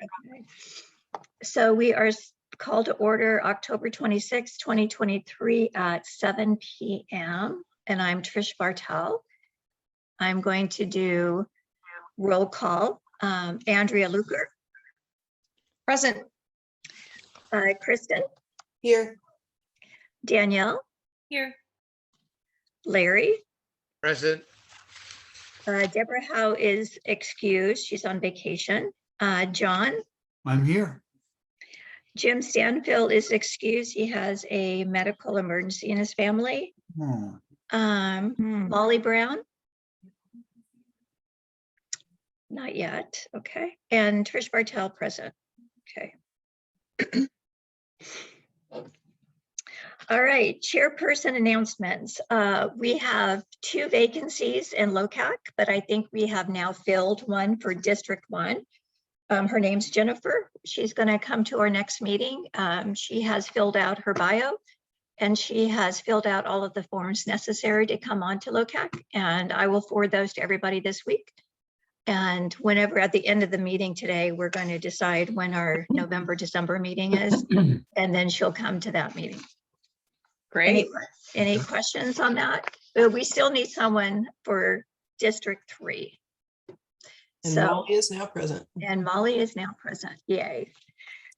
Okay. So we are called to order October 26, 2023 at 7 p.m. And I'm Trish Bartel. I'm going to do roll call. Andrea Luker. Present. Kristen. Here. Danielle. Here. Larry. Present. Deborah Howe is excused. She's on vacation. John. I'm here. Jim Stanfield is excused. He has a medical emergency in his family. Molly Brown. Not yet. Okay. And Trish Bartel present. Okay. All right, chairperson announcements. We have 2 vacancies in LOCAC, but I think we have now filled one for District 1. Her name's Jennifer. She's going to come to our next meeting. She has filled out her bio and she has filled out all of the forms necessary to come on to LOCAC, and I will forward those to everybody this week. And whenever at the end of the meeting today, we're going to decide when our November, December meeting is, and then she'll come to that meeting. Great. Any questions on that? But we still need someone for District 3. And So, Molly is now present. and Molly is now present. Yay.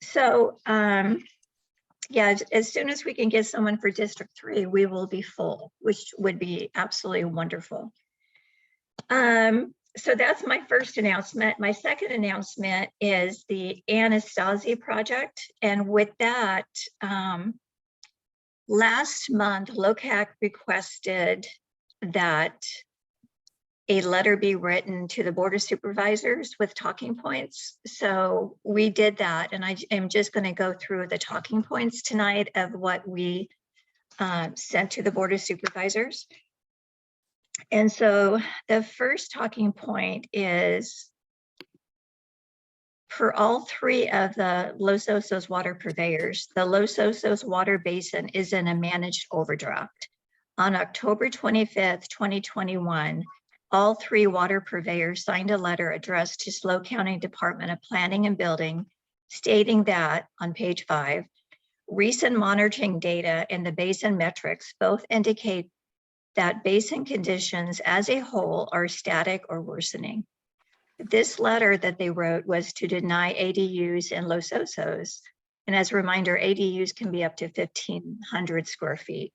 So, yeah, as soon as we can get someone for District 3, we will be full, which would be absolutely wonderful. So that's my first announcement. My second announcement is the Anastasia project. And with that, last month, LOCAC requested that a letter be written to the Board of Supervisors with talking points. So we did that, and I am just going to go through the talking points tonight of what we sent to the Board of Supervisors. And so the first talking point is for all 3 of the Los Osos water purveyors, the Los Osos water basin is in a managed overdraft. On October 25th, 2021, all 3 water purveyors signed a letter addressed to SLO County Department of Planning and Building stating that, on page 5, recent monitoring data and the basin metrics both indicate that basin conditions as a whole are static or worsening. This letter that they wrote was to deny ADUs in Los Osos. And as a reminder, ADUs can be up to 1,500 square feet.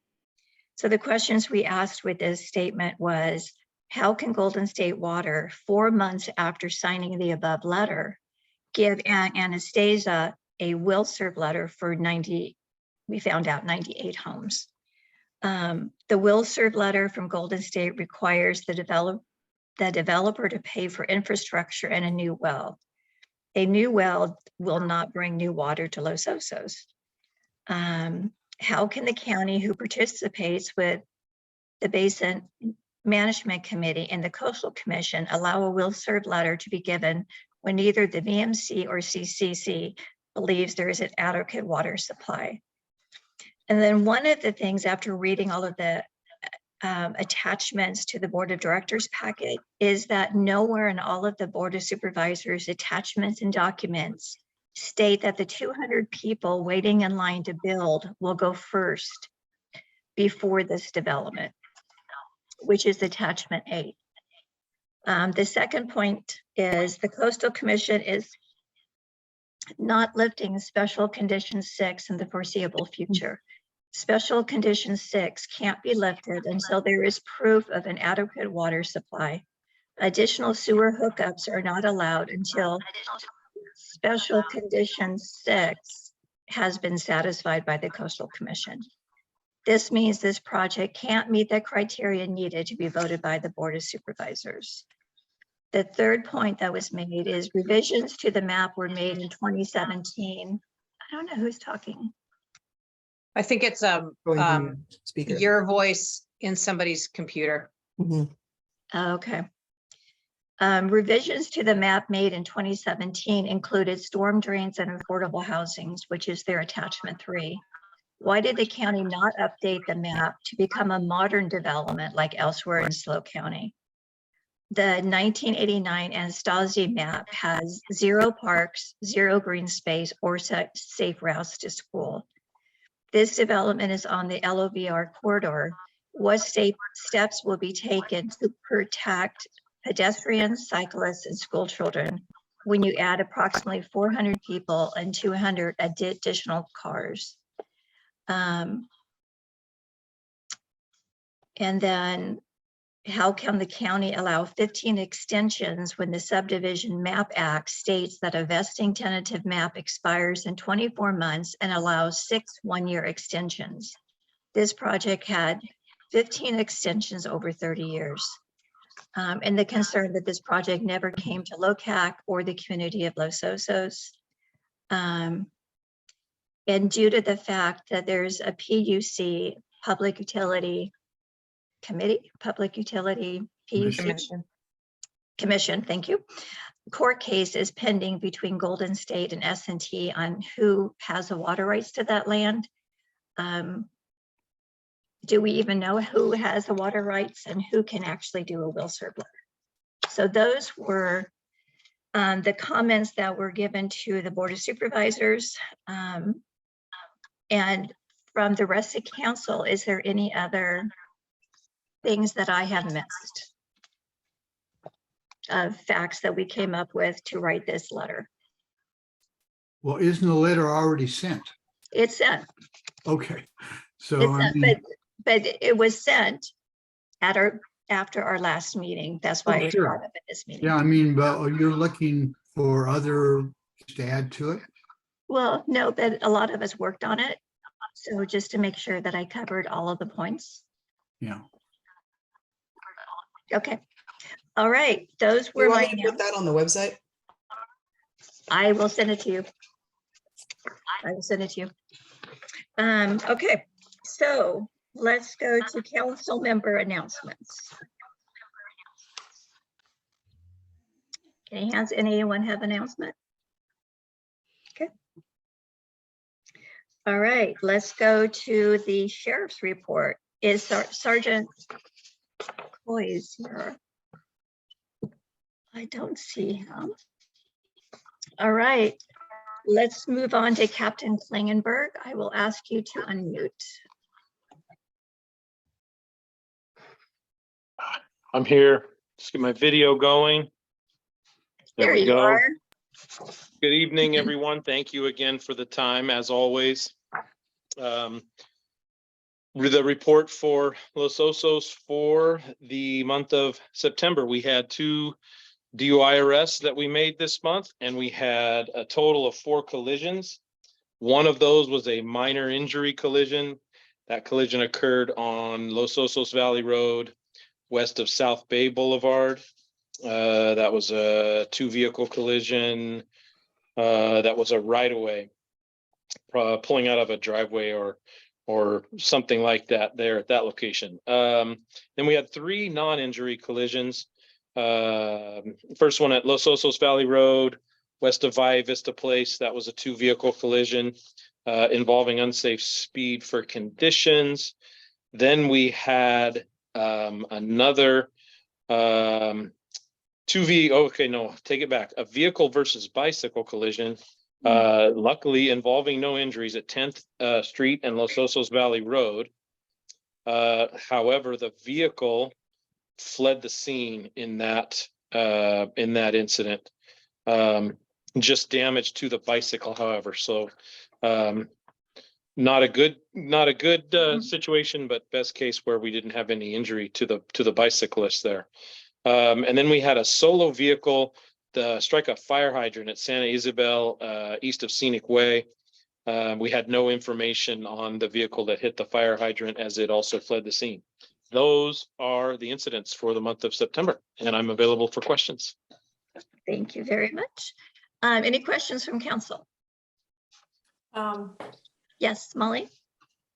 So the questions we asked with this statement was, how can Golden State Water, 4 months after signing the above letter, give Anastasia a will serve letter for 90, we found out 98 homes. The will serve letter from Golden State requires the developer to pay for infrastructure and a new well. A new well will not bring new water to Los Osos. How can the county, who participates with the Basin Management Committee and the Coastal Commission, allow a will serve letter to be given when neither the VMC or CCC believes there is an adequate water supply? And then one of the things, after reading all of the attachments to the Board of Directors packet, is that nowhere in all of the Board of Supervisors attachments and documents state that the 200 people waiting in line to build will go first before this development, which is attachment 8. The second point is the Coastal Commission is not lifting Special Condition 6 in the foreseeable future. Special Condition 6 can't be lifted until there is proof of an adequate water supply. Additional sewer hookups are not allowed until Special Condition 6 has been satisfied by the Coastal Commission. This means this project can't meet the criteria needed to be voted by the Board of Supervisors. The third point that was made is revisions to the map were made in 2017. I don't know who's talking. I think it's Speaker. your voice in somebody's computer. Okay. Revisions to the map made in 2017 included storm drains and affordable housings, which is their attachment 3. Why did the county not update the map to become a modern development like elsewhere in SLO County? the 1989 Anastasia map has 0 parks, 0 green space, or safe routes to school. This development is on the LOVR corridor. What steps will be taken to protect pedestrians, cyclists, and school children when you add approximately 400 people and 200 additional cars? And then how can the county allow 15 extensions when the Subdivision Map Act states that a vesting tentative map expires in 24 months and allows 6 one-year extensions? This project had 15 extensions over 30 years. And the concern that this project never came to LOCAC or the community of Los Osos. And due to the fact that there's a PUC, Public Utility Committee, Public Utility PUC Commission, thank you. Court case is pending between Golden State and S&T on who has the water rights to that land. Do we even know who has the water rights and who can actually do a will serve letter? So those were the comments that were given to the Board of Supervisors. And from the rest of council, is there any other things that I have missed of facts that we came up with to write this letter? Well, isn't the letter already sent? It's sent. Okay, so It's I sent, mean, but it was sent at after our last meeting. That's why Oh, it's sure. brought up at this meeting. yeah, I mean, but you're looking for other to add to it? Well, no, but a lot of us worked on it. So just to make sure that I covered all of the points. Yeah. Okay. All right. Those You were want my, me to put that on the website? I will send it to you. I will send it to you. Okay, so let's go to council member announcements. Has anyone have announcement? Okay. All right, let's go to the sheriff's report. Is Sergeant Coy's here? I don't see him. All right, let's move on to Captain Klingenberg. I will ask you to unmute. I'm here. Just get my video going. There we you go. are. Good evening, everyone. Thank you again for the time, as always. The report for Los Osos for the month of September. We had 2 DUI arrests that we made this month, and we had a total of 4 collisions. One of those was a minor injury collision. That collision occurred on Los Osos Valley Road, west of South Bay Boulevard. That was a 2-vehicle collision. That was a right-of-way, pulling out of a driveway or something like that there at that location. Then we had 3 non-injury collisions. First one at Los Osos Valley Road, west of Valle Vista Place. That was a 2-vehicle collision involving unsafe speed for conditions. Then we had another a vehicle versus bicycle collision, luckily involving no injuries at 10th Street and Los Osos Valley Road. However, the vehicle fled the scene in that incident. Just damage to the bicycle, however. So not a good situation, but best case where we didn't have any injury to the bicyclist there. And then we had a solo vehicle strike a fire hydrant at Santa Isabel, east of Scenic Way. We had no information on the vehicle that hit the fire hydrant, as it also fled the scene. Those are the incidents for the month of September, and I'm available for questions. Thank you very much. Any questions from council? Yes, Molly?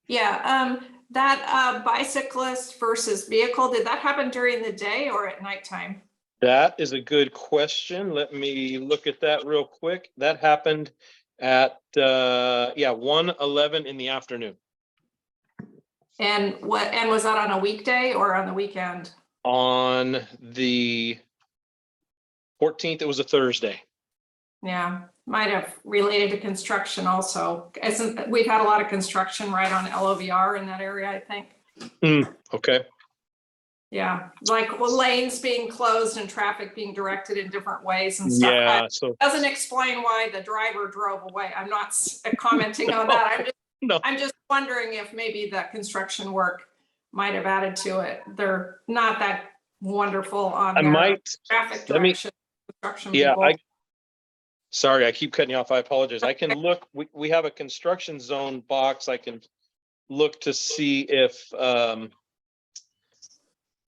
Yeah, that bicyclist versus vehicle, did that happen during the day or at nighttime? That is a good question. Let me look at that real quick. That happened at 1:11 in the afternoon. And was that on a weekday or on the weekend? on the 14th. It was a Thursday. Yeah, might have related to construction also. We've had a lot of construction right on LOVR in that area, I think. Okay. Yeah, like lanes being closed and traffic being directed in different ways and stuff. Yeah. So Doesn't explain why the driver drove away. I'm not commenting on that. no. I'm just wondering if maybe the construction work might have added to it. They're not that wonderful on I their might. traffic Let me. direction. Construction Yeah. people. Sorry, I keep cutting you off. I apologize. I can look. We have a construction zone box. I can look to see if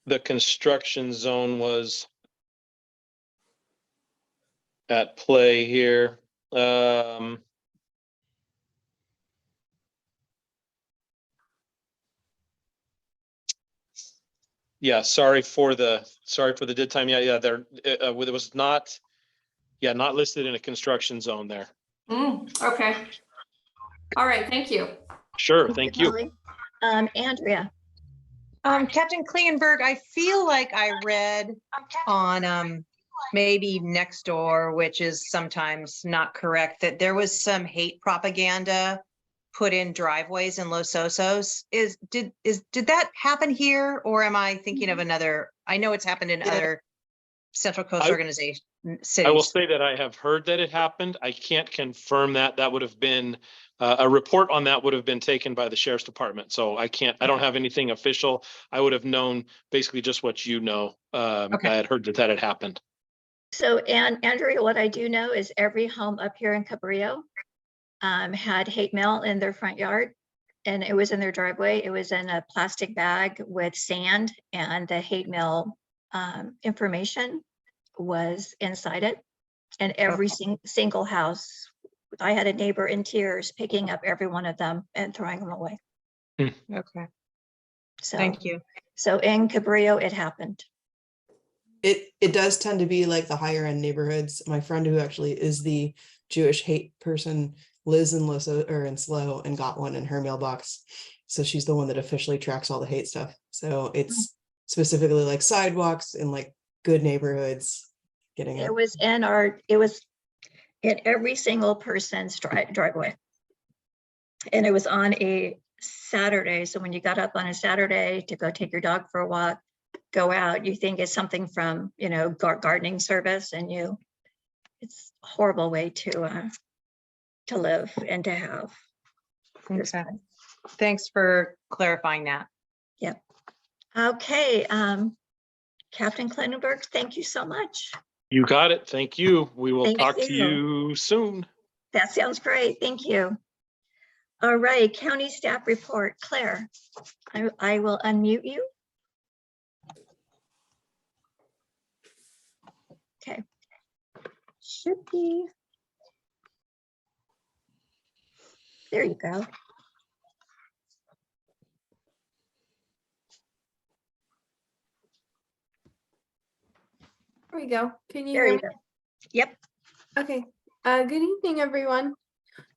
the construction zone was at play here. Yeah, sorry for the dead time. Yeah, there it was not. Yeah, not listed in a construction zone there. Okay. All right, thank you. Sure, thank you. Molly. Andrea. Captain Klingenberg, I feel like I read on maybe Nextdoor, which is sometimes not correct, that there was some hate propaganda put in driveways in Los Osos. Did that happen here, or am I thinking of another? I know it's happened in other Central Coast organizations, cities. I will say that I have heard that it happened. I can't confirm that. That would have been a report on that would have been taken by the sheriff's department. So I don't have anything official. I would have known basically just what you know. Okay. I had heard that had happened. So, Andrea, what I do know is every home up here in Cabrillo had hate mail in their front yard, and it was in their driveway. It was in a plastic bag with sand, and the hate mail information was inside it. And every single house, I had a neighbor in tears picking up every one of them and throwing them away. Okay, So, thank you. so in Cabrillo, it happened. It does tend to be like the higher end neighborhoods. My friend who actually is the Jewish hate person lives in in Slow and got one in her mailbox. So she's the one that officially tracks all the hate stuff. So it's specifically like sidewalks in like good neighborhoods getting it. It was in every single person's driveway. And it was on a Saturday. So when you got up on a Saturday to go take your dog for a walk, go out, you think it's something from, gardening service, and it's a horrible way to live and to have. Okay. Thanks for clarifying that. Yep. Okay. Captain Klingenberg, thank you so much. You got it. Thank you. We will Thank talk to you. you soon. That sounds great. Thank you. All right, county staff report. Claire, I will unmute you. Okay. Should be. There you go. There we go. Can you There hear you me? go. Yep. Okay. Good evening, everyone.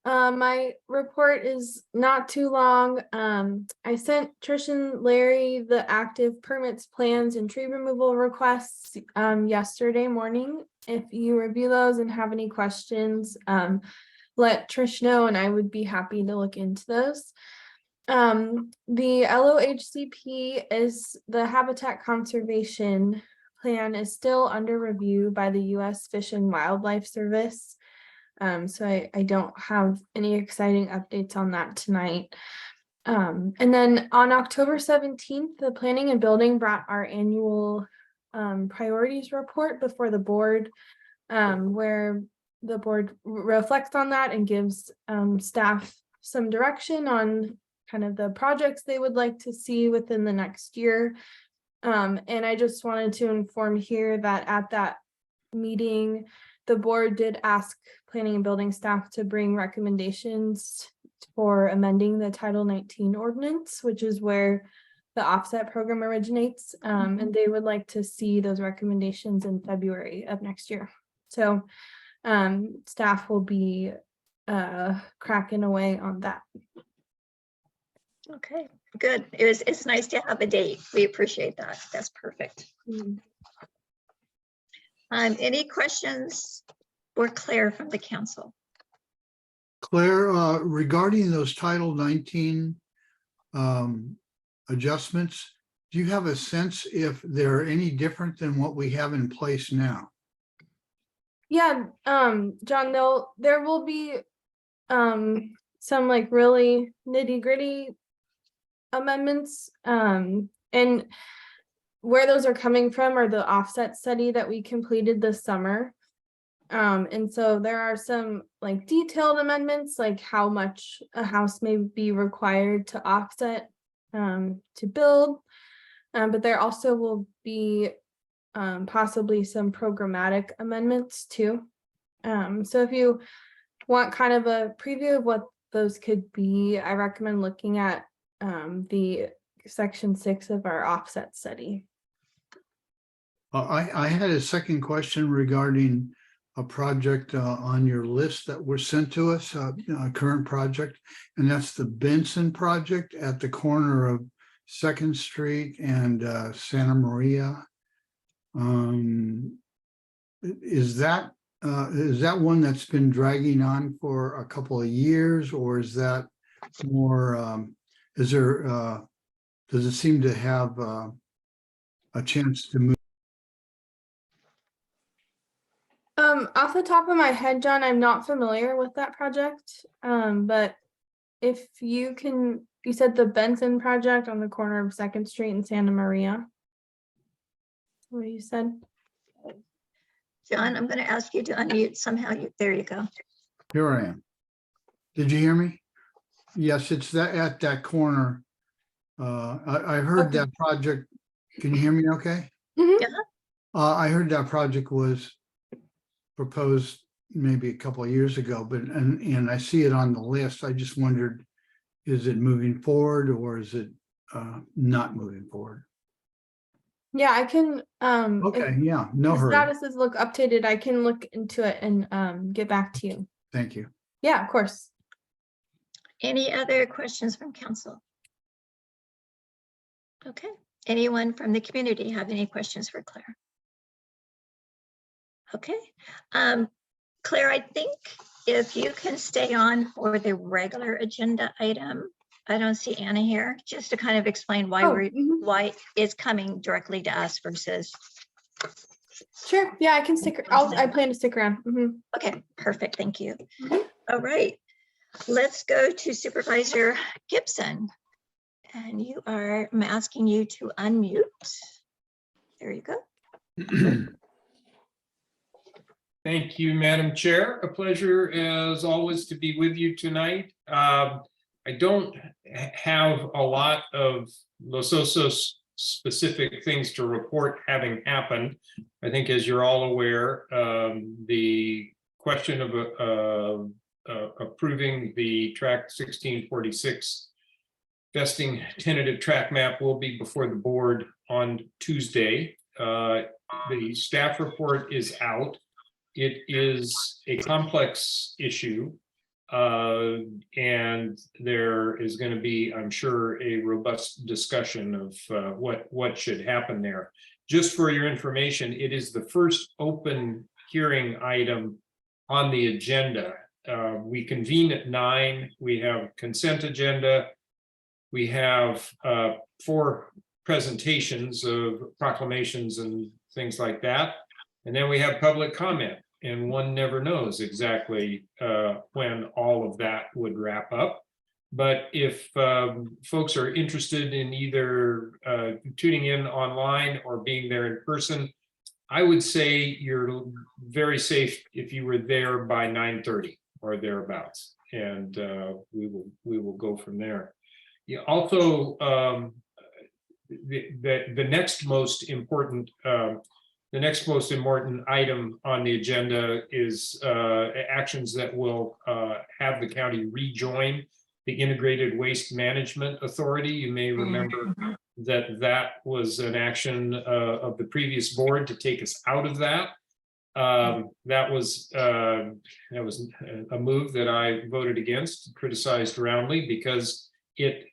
My report is not too long. I sent Trish and Larry the active permits, plans, and tree removal requests yesterday morning. If you review those and have any questions, let Trish know, and I would be happy to look into those. The LOHCP is the Habitat Conservation Plan is still under review by the U.S. Fish and Wildlife Service. So I don't have any exciting updates on that tonight. And then on October 17th, the Planning and Building brought our annual priorities report before the board, where the board reflects on that and gives staff some direction on kind of the projects they would like to see within the next year. And I just wanted to inform here that at that meeting, the board did ask planning and building staff to bring recommendations for amending the Title 19 ordinance, which is where the offset program originates. And they would like to see those recommendations in February of next year. So staff will be cracking away on that. Okay. Good. It's nice to have a date. We appreciate that. That's perfect. Mm. Any questions for Claire from the council? Claire, regarding those Title 19 adjustments, do you have a sense if they're any different than what we have in place now? Yeah, John, there will be some like really nitty-gritty amendments. And where those are coming from are the offset study that we completed this summer. And so there are some like detailed amendments, like how much a house may be required to offset to build. But there also will be possibly some programmatic amendments too. So if you want kind of a preview of what those could be, I recommend looking at the section 6 of our offset study. I had a second question regarding a project on your list that was sent to us, a current project, and that's the Benson project at the corner of 2nd Street and Santa Maria. Is that one that's been dragging on for a couple of years, or is that more, does it seem to have a chance to move? Off the top of my head, John, I'm not familiar with that project. But if you said the Benson project on the corner of 2nd Street and Santa Maria. What you said? John, I'm going to ask you to unmute somehow. There you go. Here I am. Did you hear me? Yes, it's that at that corner. I heard Okay. that project. Can you hear me okay? Mhm. Yeah. I heard that project was proposed maybe a couple of years ago, but and I see it on the list. I just wondered, is it moving forward or is it not moving forward? Yeah, I can if Okay, yeah, no the hurry. statuses look updated, I can look into it and get back to you. Thank you. Yeah, of course. Any other questions from council? Okay. Anyone from the community have any questions for Claire? Okay. Claire, I think if you can stay on for the regular agenda item, I don't see Anna here, just to kind of explain why why it's coming directly to us versus. Sure. Yeah, I can stick. I plan to stick around. Mhm. Okay, perfect. Thank you. All right. Let's go to Supervisor Gibson. And I'm asking you to unmute. There you go. Thank you, Madam Chair. A pleasure, as always, to be with you tonight. I don't have a lot of Los Osos specific things to report having happened. I think, as you're all aware, the question of approving the Track 1646 vesting tentative track map will be before the board on Tuesday. The staff report is out. It is a complex issue, and there is going to be, I'm sure, a robust discussion of what should happen there. Just for your information, it is the first open hearing item on the agenda. We convene at 9. We have consent agenda. We have 4 presentations of proclamations and things like that. And then we have public comment, and one never knows exactly when all of that would wrap up. But if folks are interested in either tuning in online or being there in person, I would say you're very safe if you were there by 9:30 or thereabouts, and we will go from there. Yeah, also, the next most important item on the agenda is actions that will have the county rejoin the Integrated Waste Management Authority. You may remember that was an action of the previous board to take us out of that. That was a move that I voted against, criticized roundly, because it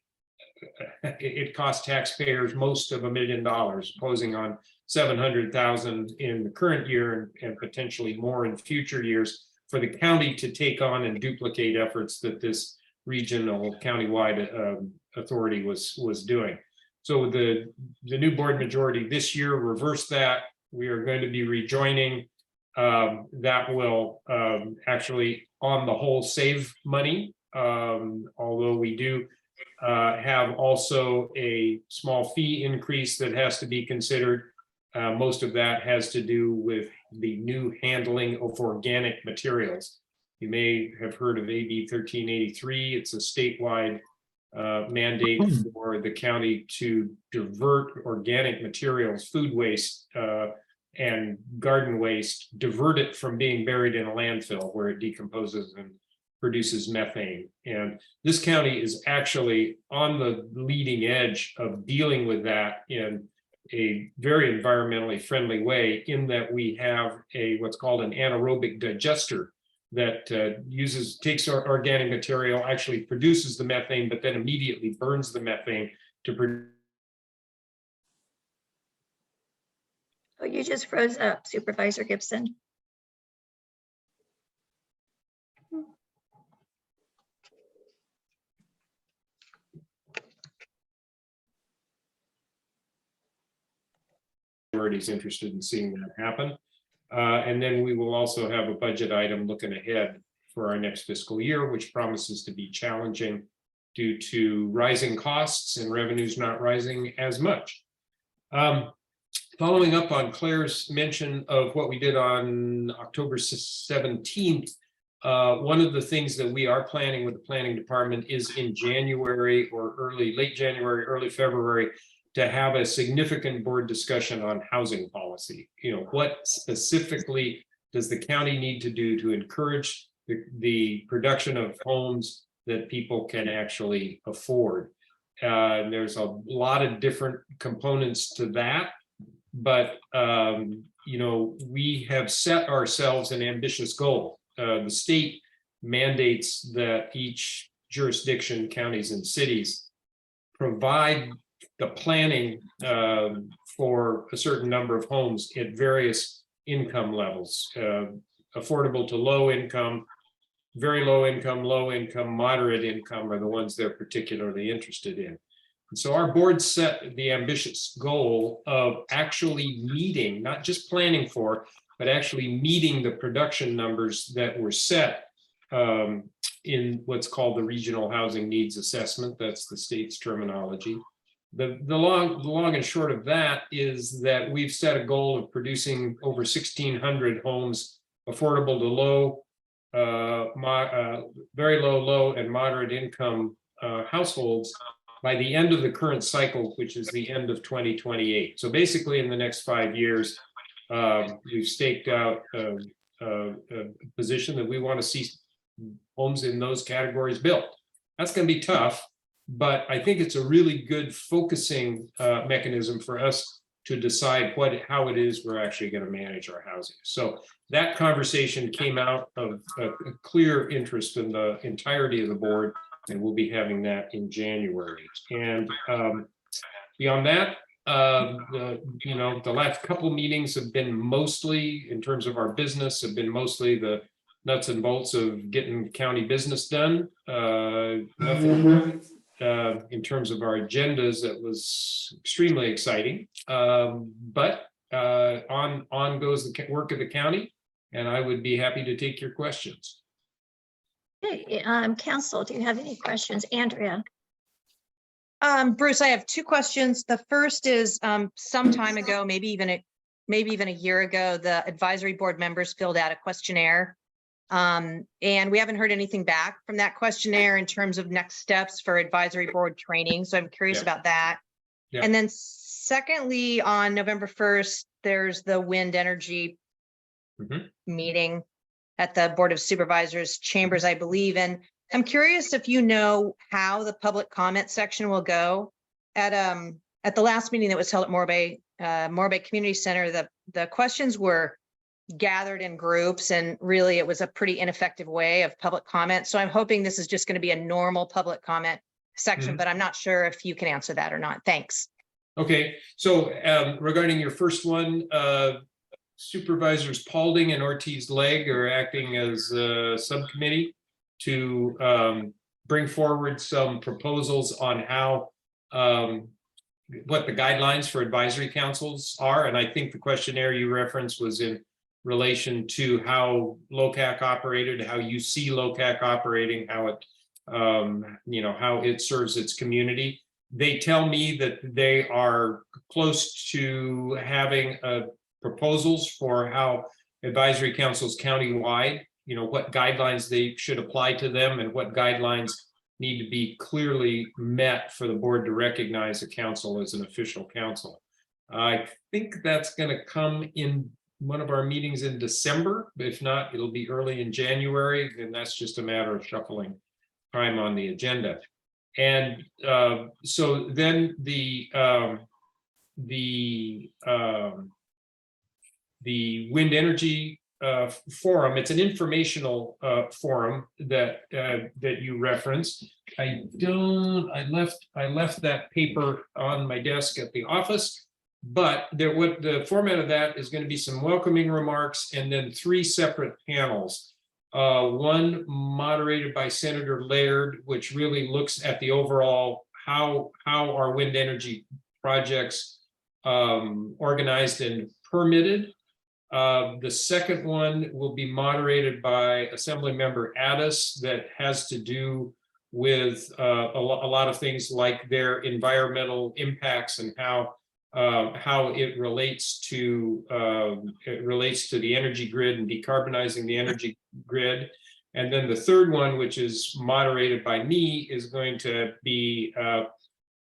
it cost taxpayers most of $1 million, imposing on 700,000 in the current year and potentially more in future years for the county to take on and duplicate efforts that this regional countywide authority was doing. So the new board majority this year reversed that. We are going to be rejoining. That will actually on the whole save money, although we do have also a small fee increase that has to be considered. Most of that has to do with the new handling of organic materials. You may have heard of AB 1383. It's a statewide mandate for the county to divert organic materials, food waste and garden waste, divert it from being buried in a landfill where it decomposes and produces methane. And this county is actually on the leading edge of dealing with that in a very environmentally friendly way, in that we have what's called an anaerobic digester that takes our organic material, actually produces the methane, but then immediately burns the methane to produce. Oh, you just froze up, Supervisor Gibson. Is interested in seeing that happen. And then we will also have a budget item looking ahead for our next fiscal year, which promises to be challenging due to rising costs and revenues not rising as much. Following up on Claire's mention of what we did on October 17th, one of the things that we are planning with the planning department is in January or late January, early February, to have a significant board discussion on housing policy. You know, what specifically does the county need to do to encourage the production of homes that people can actually afford? And there's a lot of different components to that, but you know, we have set ourselves an ambitious goal. The state mandates that each jurisdiction, counties and cities, provide the planning for a certain number of homes at various income levels, affordable to low income, very low income, moderate income are the ones they're particularly interested in. And so our board set the ambitious goal of actually meeting, not just planning for, but actually meeting the production numbers that were set in what's called the Regional Housing Needs Assessment. That's the state's terminology. The long and short of that is that we've set a goal of producing over 1,600 homes affordable to low, very low, and moderate income households by the end of the current cycle, which is the end of 2028. So basically in the next 5 years, we've staked out a position that we want to see homes in those categories built. That's going to be tough, but I think it's a really good focusing mechanism for us to decide how it is we're actually going to manage our housing. So that conversation came out of a clear interest in the entirety of the board, and we'll be having that in January. And beyond that, the last couple of meetings have been mostly, in terms of our business, have been mostly the nuts and bolts of getting county business done. Nothing in terms of our agendas that was extremely exciting, but on goes the work of the county, and I would be happy to take your questions. Hey, Council, do you have any questions? Andrea? Bruce, I have two questions. The first is some time ago, maybe even a year ago, the advisory board members filled out a questionnaire. And we haven't heard anything back from that questionnaire in terms of next steps for advisory board training. So I'm curious about that. Yeah. And then secondly, on November 1st, there's the wind energy meeting at the Board of Supervisors chambers, I believe. And I'm curious if you know how the public comment section will go. At the last meeting that was held at Morebay Community Center, the questions were gathered in groups, and really it was a pretty ineffective way of public comment. So I'm hoping this is just going to be a normal public comment section, Mhm. but I'm not sure if you can answer that or not. Thanks. Okay, so regarding your first one, Supervisors Paulding and Ortiz-Legg are acting as a subcommittee to bring forward some proposals on how what the guidelines for advisory councils are. And I think the questionnaire you referenced was in relation to how LOCAC operated, how you see LOCAC operating, how it how it serves its community. They tell me that they are close to having proposals for how advisory councils countywide, what guidelines they should apply to them and what guidelines need to be clearly met for the board to recognize a council as an official council. I think that's going to come in one of our meetings in December. But if not, it'll be early in January, and that's just a matter of shuffling time on the agenda. And so then the wind energy forum, it's an informational forum that you referenced. I left that paper on my desk at the office, but what the format of that is going to be some welcoming remarks and then 3 separate panels. One moderated by Senator Laird, which really looks at the overall how our wind energy projects organized and permitted. The second one will be moderated by Assembly Member Addis, that has to do with a lot of things like their environmental impacts and how it relates to the energy grid and decarbonizing the energy grid. And then the third one, which is moderated by me, is going to be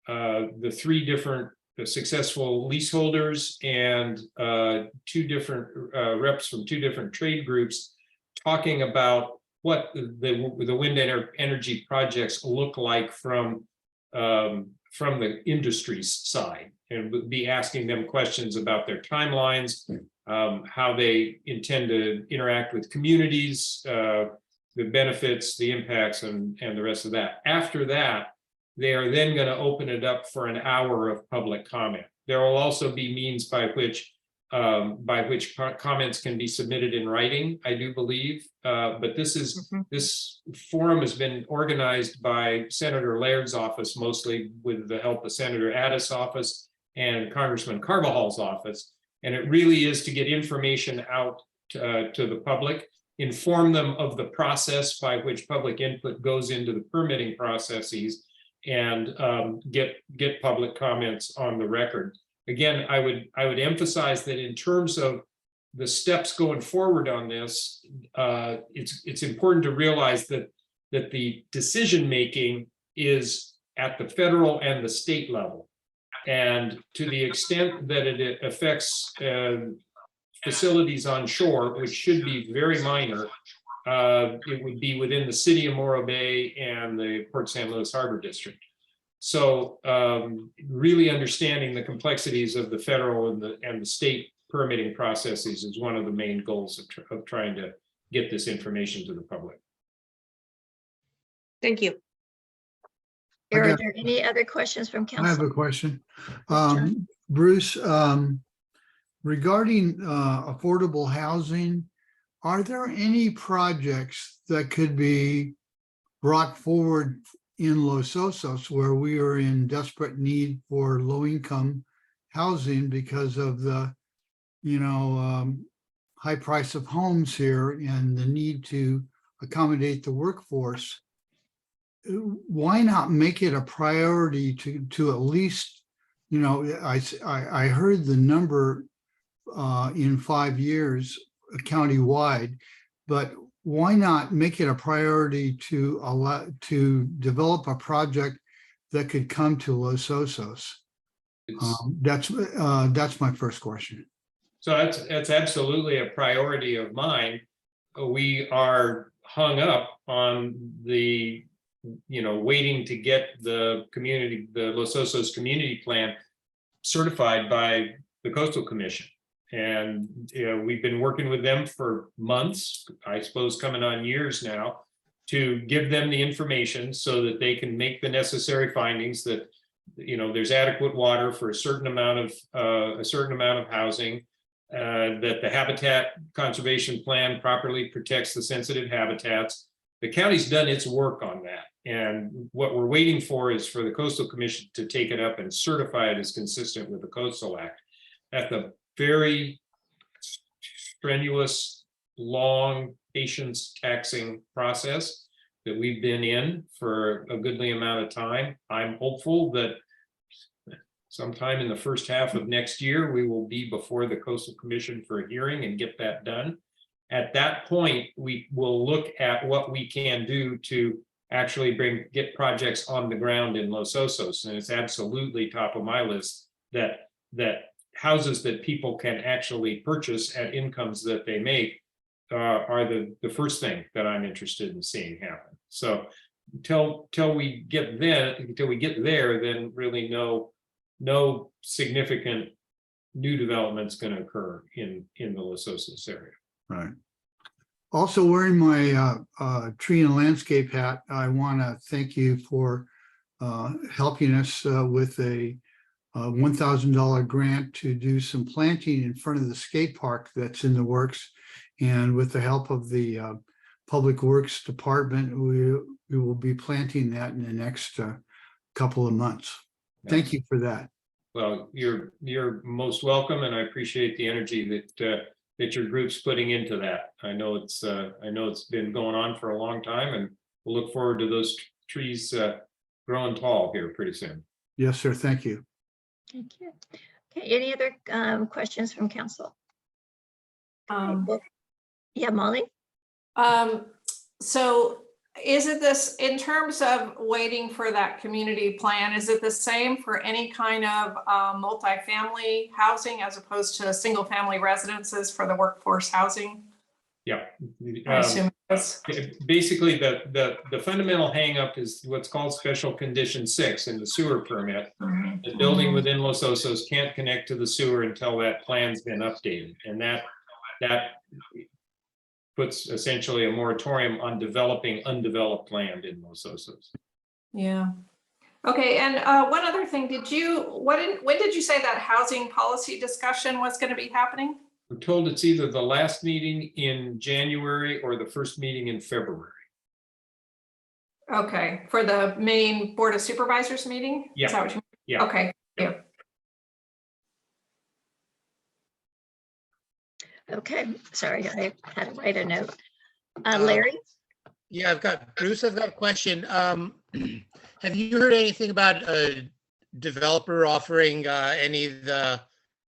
the 3 different successful leaseholders and 2 different reps from 2 different trade groups talking about what the wind energy projects look like from the industry's side, and we'll be asking them questions about their timelines, how they intend to interact with communities, the benefits, the impacts, and the rest of that. After that, they are then going to open it up for an hour of public comment. There will also be means by which comments can be submitted in writing, I do believe. But this forum has been organized by Senator Laird's office, mostly with the help of Senator Addis' office and Congressman Carvajal's office. And it really is to get information out to the public, inform them of the process by which public input goes into the permitting processes, and get public comments on the record. Again, I would emphasize that in terms of the steps going forward on this, it's important to realize that the decision making is at the federal and the state level, and to the extent that it affects facilities on shore, which should be very minor, it would be within the city of Morro Bay and the Port San Luis Harbor District. So really understanding the complexities of the federal and the state permitting processes is one of the main goals of trying to get this information to the public. Thank you. Are there any other questions from I have council? a question. Yes, John. Bruce, regarding affordable housing, are there any projects that could be brought forward in Los Osos where we are in desperate need for low-income housing because of the, high price of homes here and the need to accommodate the workforce? Why not make it a priority to at least, I heard the number in 5 years countywide, but why not make it a priority to develop a project that could come to Los Osos? That's my first question. So that's absolutely a priority of mine. We are hung up on the waiting to get the Los Osos community plan certified by the Coastal Commission. And we've been working with them for months, I suppose coming on years now. to give them the information so that they can make the necessary findings that, there's adequate water for a certain amount of housing, that the habitat conservation plan properly protects the sensitive habitats. The county's done its work on that. And what we're waiting for is for the Coastal Commission to take it up and certify it as consistent with the Coastal Act. At the very strenuous, long, patience taxing process that we've been in for a goodly amount of time, I'm hopeful that sometime in the first half of next year, we will be before the Coastal Commission for a hearing and get that done. At that point, we will look at what we can do to actually get projects on the ground in Los Osos. And it's absolutely top of my list that houses that people can actually purchase at incomes that they make are the first thing that I'm interested in seeing happen. So till we get there, then really no significant new development's going to occur in the Los Osos area. Right. Also wearing my tree and landscape hat, I want to thank you for helping us with a $1,000 grant to do some planting in front of the skate park that's in the works. And with the help of the Public Works Department, we will be planting that in the next couple of months. Thank you for that. Well, you're most welcome, and I appreciate the energy that your group's putting into that. I know it's been going on for a long time, and we'll look forward to those trees growing tall here pretty soon. Yes, sir. Thank you. Thank you. Okay, any other questions from council? Yeah, Molly? So is it this, in terms of waiting for that community plan, is it the same for any kind of multifamily housing as opposed to single family residences for the workforce housing? Yeah. I assume it's Basically, the fundamental hangup is what's called special condition 6 in the sewer permit. The building within Los Osos can't connect to the sewer until that plan's been updated, and that puts essentially a moratorium on developing undeveloped land in Los Osos. Yeah. Okay, and one other thing, when did you say that housing policy discussion was going to be happening? We're told it's either the last meeting in January or the first meeting in February. Okay, for the main Board of Supervisors meeting? Yeah. Is that what you mean? Yeah. Okay, thank you. Okay, sorry, I had to write a note. Larry? Yeah, Bruce, I've got a question. Have you heard anything about a developer offering any of the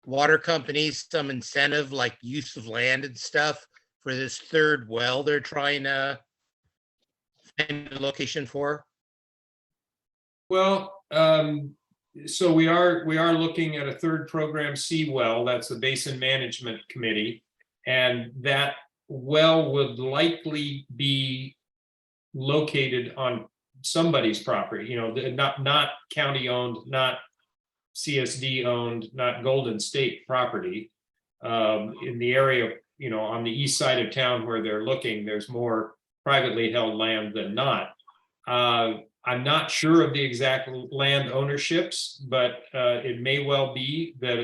water companies some incentive like use of land and stuff for this third well they're trying to find a location for? Well, so we are looking at a third program C well. That's the Basin Management Committee, and that well would likely be located on somebody's property. Not county owned, not CSD owned, not Golden State property. In the area, on the east side of town where they're looking, there's more privately held land than not. I'm not sure of the exact land ownerships, but it may well be that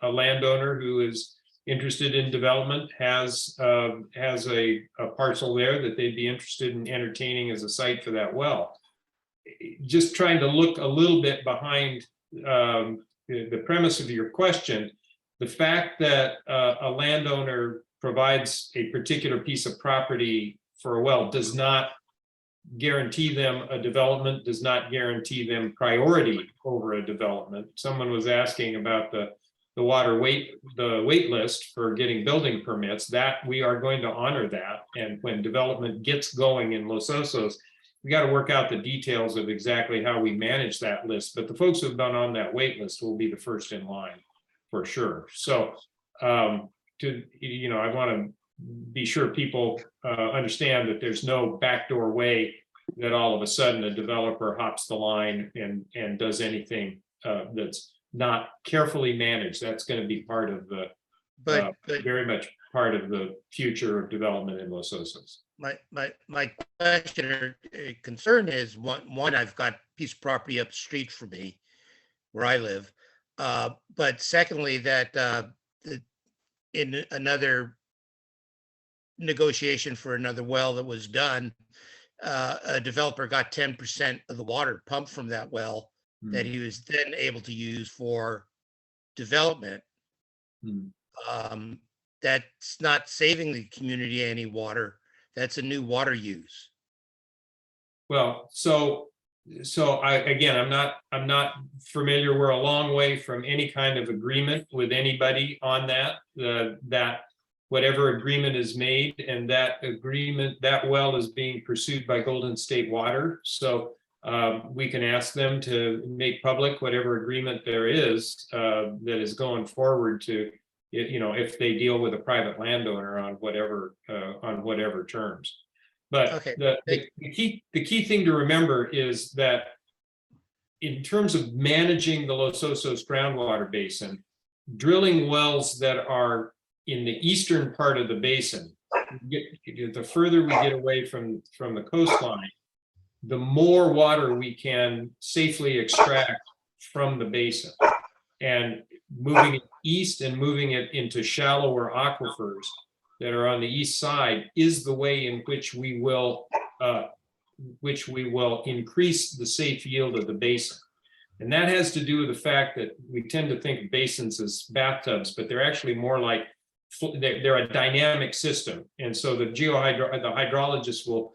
a landowner who is interested in development has a parcel there that they'd be interested in entertaining as a site for that well. Just trying to look a little bit behind the premise of your question, the fact that a landowner provides a particular piece of property for a well does not guarantee them a development, does not guarantee them priority over a development. Someone was asking about the wait list for getting building permits. That we are going to honor that, and when development gets going in Los Osos, we got to work out the details of exactly how we manage that list. But the folks who've been on that wait list will be the first in line for sure. So I want to be sure people understand that there's no backdoor way that all of a sudden a developer hops the line and does anything that's not carefully managed. That's going to be part of but very much part of the future of development in Los Osos. my question or concern is one, I've got a piece of property up the street from me where I live. But secondly, that in another negotiation for another well that was done, a developer got 10% of the water pumped from that well that he was then able to use for development. That's not saving the community any water. That's a new water use. Well, so I'm not familiar. We're a long way from any kind of agreement with anybody on that. That whatever agreement is made, and that well is being pursued by Golden State Water. So we can ask them to make public whatever agreement there is that is going forward to, if they deal with a private landowner on whatever terms. But Okay, the key thing to remember is that in terms of managing the Los Osos groundwater basin, drilling wells that are in the eastern part of the basin, the further we get away from the coastline, the more water we can safely extract from the basin. And moving it east and moving it into shallower aquifers that are on the east side is the way in which we will increase the safe yield of the basin. And that has to do with the fact that we tend to think of basins as bathtubs, but they're actually more like, they're a dynamic system. And so the hydrologists will,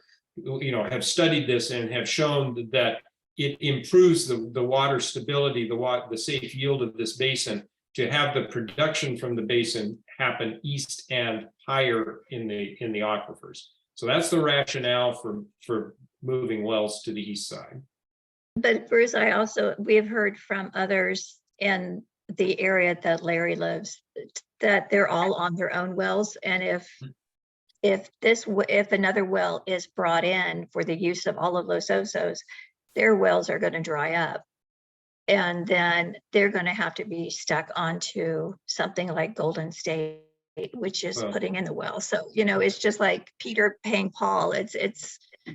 have studied this and have shown that it improves the water stability, the safe yield of this basin, to have the production from the basin happen east and higher in the aquifers. So that's the rationale for moving wells to the east side. But Bruce, we have heard from others in the area that Larry lives, that they're all on their own wells. And if another well is brought in for the use of all of Los Osos, their wells are going to dry up. And then they're going to have to be stuck onto something like Golden State, which is putting in the well. So, it's just like Peter paying Paul. It's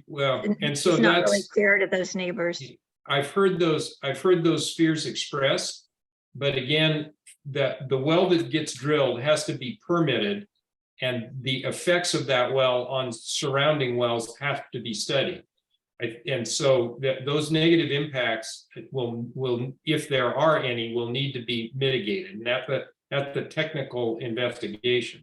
not really fair to those neighbors. I've heard those fears expressed, but again, that the well that gets drilled has to be permitted, and the effects of that well on surrounding wells have to be studied. And so those negative impacts will, if there are any, will need to be mitigated. And that's the technical investigation.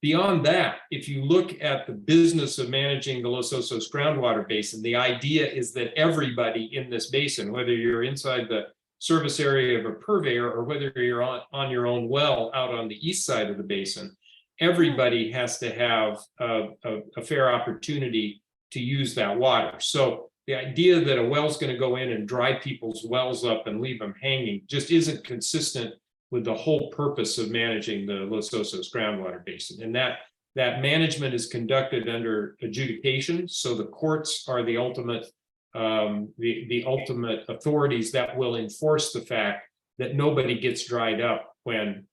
Beyond that, if you look at the business of managing the Los Osos groundwater basin, the idea is that everybody in this basin, whether you're inside the service area of a purveyor or whether you're on your own well out on the east side of the basin, everybody has to have a fair opportunity to use that water. So the idea that a well's going to go in and dry people's wells up and leave them hanging just isn't consistent with the whole purpose of managing the Los Osos groundwater basin. And that management is conducted under adjudication. So the courts are the ultimate ultimate authorities that will enforce the fact that nobody gets dried up when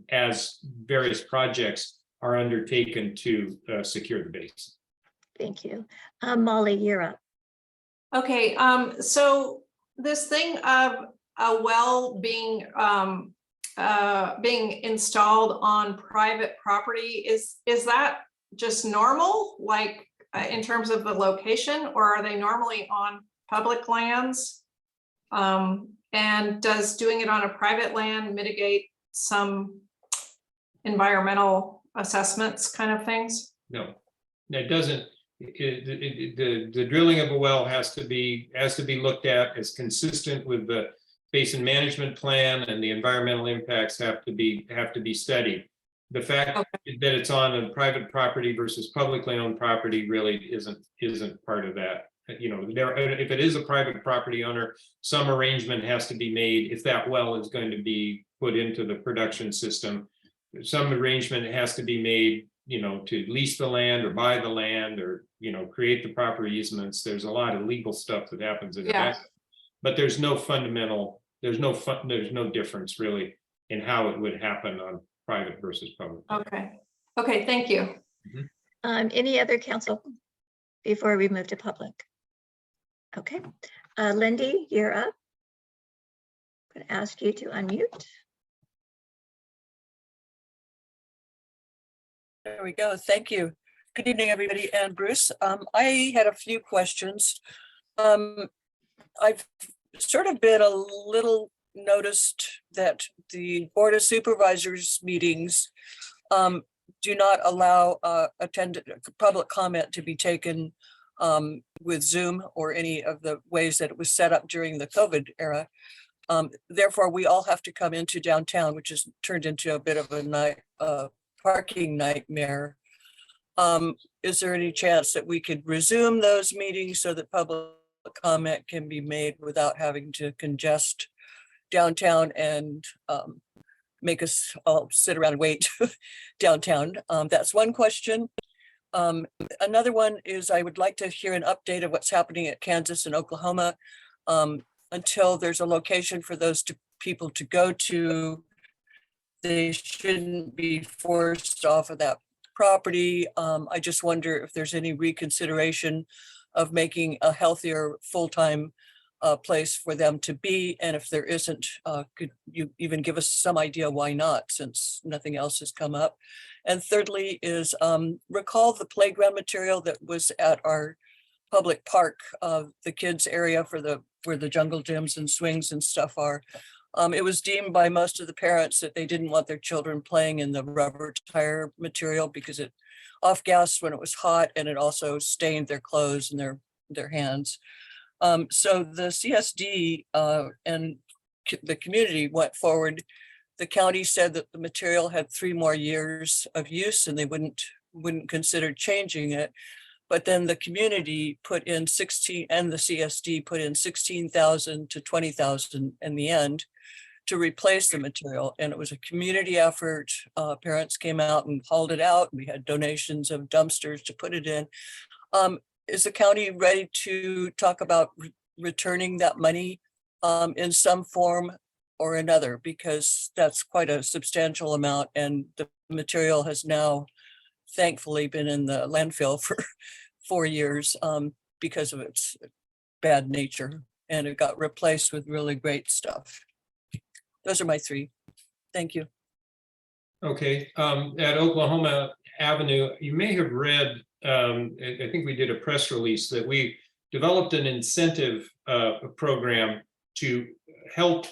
as various projects are undertaken to secure the basin. Thank you. Molly, you're up. Okay, so this thing of a well being installed on private property, is that just normal, like in terms of the location, or are they normally on public lands? And does doing it on a private land mitigate some environmental assessments kind of things? No, it doesn't. The drilling of a well has to be looked at as consistent with the basin management plan, and the environmental impacts have to be studied. The fact that it's on a private property versus publicly owned property really isn't part of that. If it is a private property owner, some arrangement has to be made if that well is going to be put into the production system. Some arrangement has to be made, to lease the land or buy the land or, create the proper easements. There's a lot of legal stuff that happens in that, but there's no difference really and how it would happen on private versus public. Okay, okay, thank you. Any other council before we move to public? Okay, Lindy, you're up. I'm going to ask you to unmute. There we go. Thank you. Good evening, everybody. And Bruce, I had a few questions. I've sort of been a little noticed that the Board of Supervisors meetings do not allow public comment to be taken with Zoom or any of the ways that it was set up during the COVID era. Therefore, we all have to come into downtown, which has turned into a bit of a parking nightmare. Is there any chance that we could resume those meetings so that public comment can be made without having to congest downtown and make us all sit around and wait downtown? That's one question. Another one is I would like to hear an update of what's happening at Kansas and Oklahoma. Until there's a location for those people to go to, they shouldn't be forced off of that property. I just wonder if there's any reconsideration of making a healthier full-time place for them to be. And if there isn't, could you even give us some idea why not, since nothing else has come up? And thirdly is recall the playground material that was at our public park, the kids area where the jungle gyms and swings and stuff are. It was deemed by most of the parents that they didn't want their children playing in the rubber tire material because it off-gassed when it was hot, and it also stained their clothes and their hands. So the CSD and the community went forward. The county said that the material had 3 more years of use and they wouldn't consider changing it. But then the community put in 16 and the CSD put in 16,000 to 20,000 in the end to replace the material. And it was a community effort. Parents came out and hauled it out. We had donations of dumpsters to put it in. Is the county ready to talk about returning that money in some form or another? Because that's quite a substantial amount, and the material has now thankfully been in the landfill for 4 years because of its bad nature, and it got replaced with really great stuff. Those are my 3. Thank you. Okay, at Oklahoma Avenue, you may have read, I think we did a press release that we developed an incentive program to help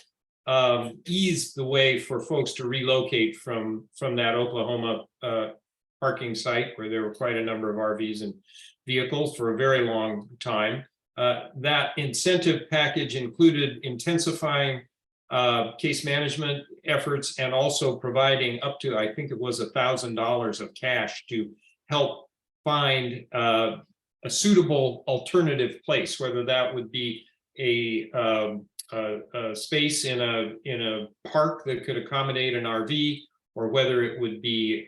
ease the way for folks to relocate from that Oklahoma parking site where there were quite a number of RVs and vehicles for a very long time. That incentive package included intensifying case management efforts and also providing up to, I think it was $1,000 of cash to help find a suitable alternative place, whether that would be a space in a park that could accommodate an RV, or whether it would be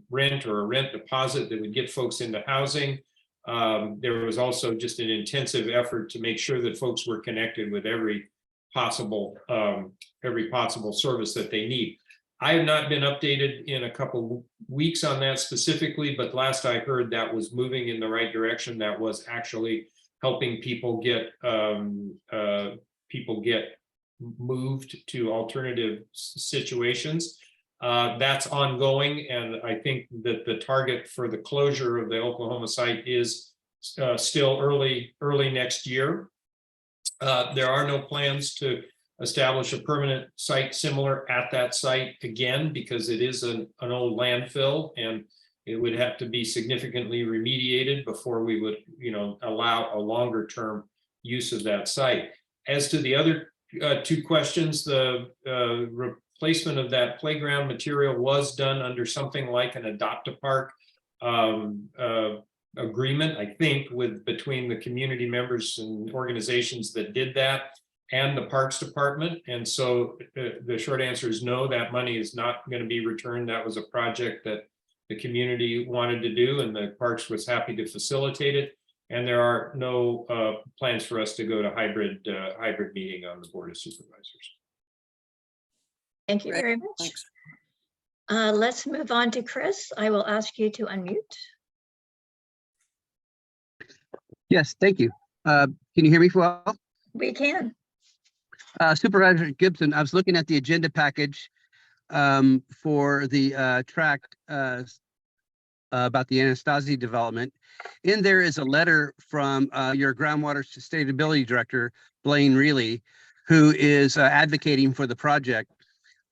rent or a rent deposit that would get folks into housing. There was also just an intensive effort to make sure that folks were connected with every possible service that they need. I have not been updated in a couple weeks on that specifically, but last I heard that was moving in the right direction. That was actually helping people get moved to alternative situations. That's ongoing, and I think that the target for the closure of the Oklahoma site is still early next year. There are no plans to establish a permanent site similar at that site again, because it is an old landfill and it would have to be significantly remediated before we would, allow a longer term use of that site. As to the other 2 questions, the replacement of that playground material was done under something like an adopt-a-park agreement, I think, between the community members and organizations that did that and the Parks Department. And so the short answer is no, that money is not going to be returned. That was a project that the community wanted to do, and the Parks was happy to facilitate it. And there are no plans for us to go to hybrid meeting on the Board of Supervisors. Thank you Great, very much. thanks. Let's move on to Chris. I will ask you to unmute. Yes, thank you. Can you hear me well? We can. Supervisor Gibson, I was looking at the agenda package for the tract about the Anastasia development. In there is a letter from your groundwater sustainability director, Blaine Reilly, who is advocating for the project.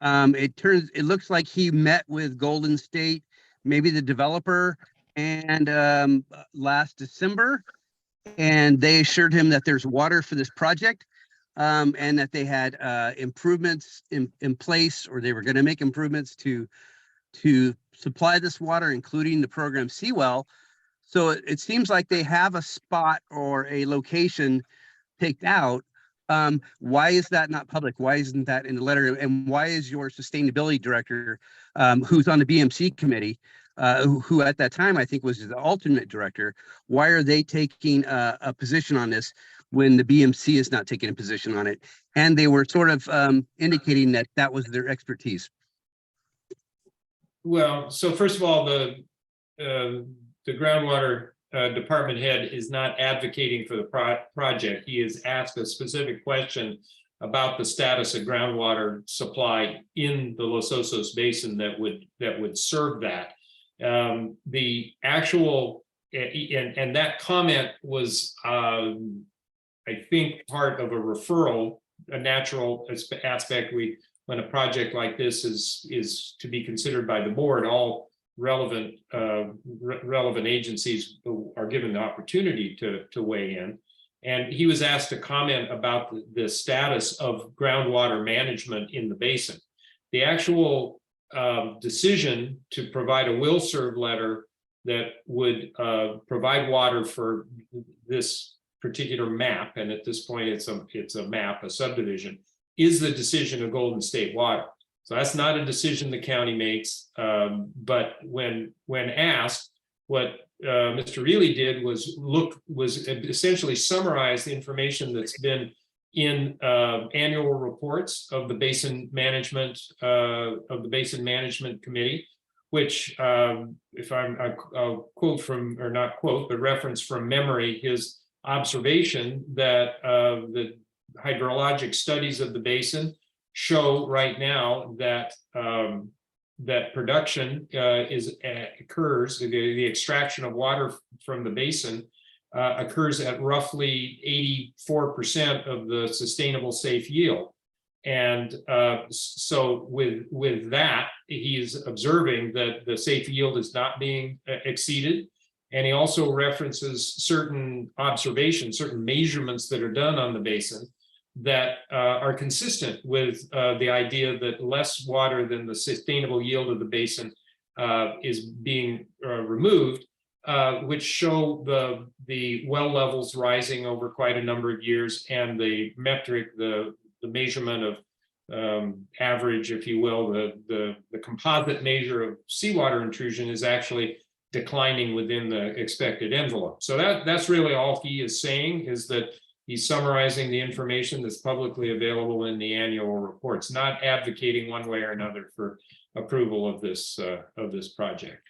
It looks like he met with Golden State, maybe the developer, and last December, and they assured him that there's water for this project, and that they had improvements in place, or they were going to make improvements to supply this water, including the program Seawell. So it seems like they have a spot or a location picked out. Why is that not public? Why isn't that in the letter? And why is your sustainability director, who's on the BMC committee, who at that time I think was the alternate director, why are they taking a position on this when the BMC is not taking a position on it? And they were sort of indicating that was their expertise. Well, so first of all, the groundwater department head is not advocating for the project. He has asked a specific question about the status of groundwater supply in the Los Osos Basin that would serve that. The actual and that comment was, I think, part of a referral, a natural aspect. When a project like this is to be considered by the board, all relevant agencies are given the opportunity to weigh in. And he was asked to comment about the status of groundwater management in the basin. The actual decision to provide a will serve letter that would provide water for this particular map, and at this point it's a map, a subdivision, is the decision of Golden State Water. So that's not a decision the county makes, but when asked, what Mr. Reilly did was essentially summarize the information that's been in annual reports of the Basin Management Committee, which, if I'll quote from, or not quote, but reference from memory, his observation that the hydrologic studies of the basin show right now that that production occurs, the extraction of water from the basin occurs at roughly 84% of the sustainable safe yield. And so with that, he's observing that the safe yield is not being exceeded. And he also references certain observations, certain measurements that are done on the basin that are consistent with the idea that less water than the sustainable yield of the basin is being removed, which show the well levels rising over quite a number of years, and the metric, the measurement of average, if you will, the composite measure of seawater intrusion is actually declining within the expected envelope. So that's really all he is saying, is that he's summarizing the information that's publicly available in the annual reports, not advocating one way or another for approval of this project.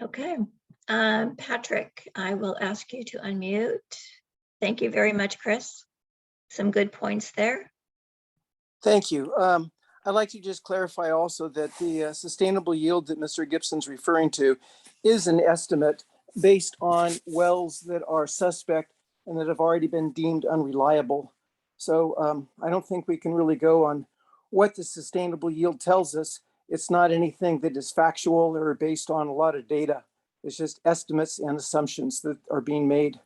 Okay, Patrick, I will ask you to unmute. Thank you very much, Chris. Some good points there. Thank you. I'd like to just clarify also that the sustainable yield that Mr. Gibson's referring to is an estimate based on wells that are suspect and that have already been deemed unreliable. So I don't think we can really go on what the sustainable yield tells us. It's not anything that is factual or based on a lot of data. It's just estimates and assumptions that are being made.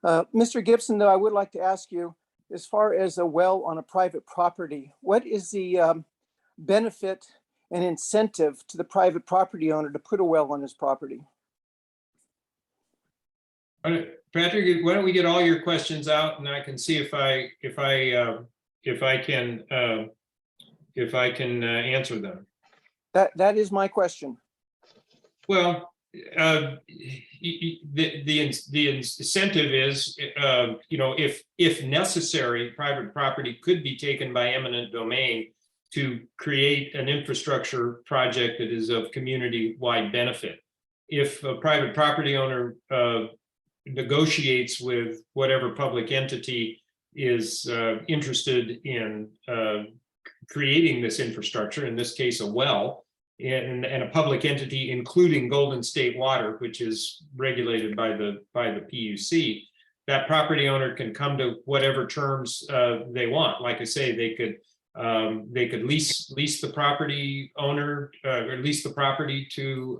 Mr. Gibson, though, I would like to ask you, as far as a well on a private property, what is the benefit and incentive to the private property owner to put a well on his property? Patrick, why don't we get all your questions out, and I can see if I can answer them. That is my question. Well, The incentive is, if necessary, private property could be taken by eminent domain to create an infrastructure project that is of community-wide benefit. If a private property owner negotiates with whatever public entity is interested in creating this infrastructure, in this case, a well, and a public entity, including Golden State Water, which is regulated by the PUC, that property owner can come to whatever terms they want. Like I say, they could lease the property owner, or lease the property to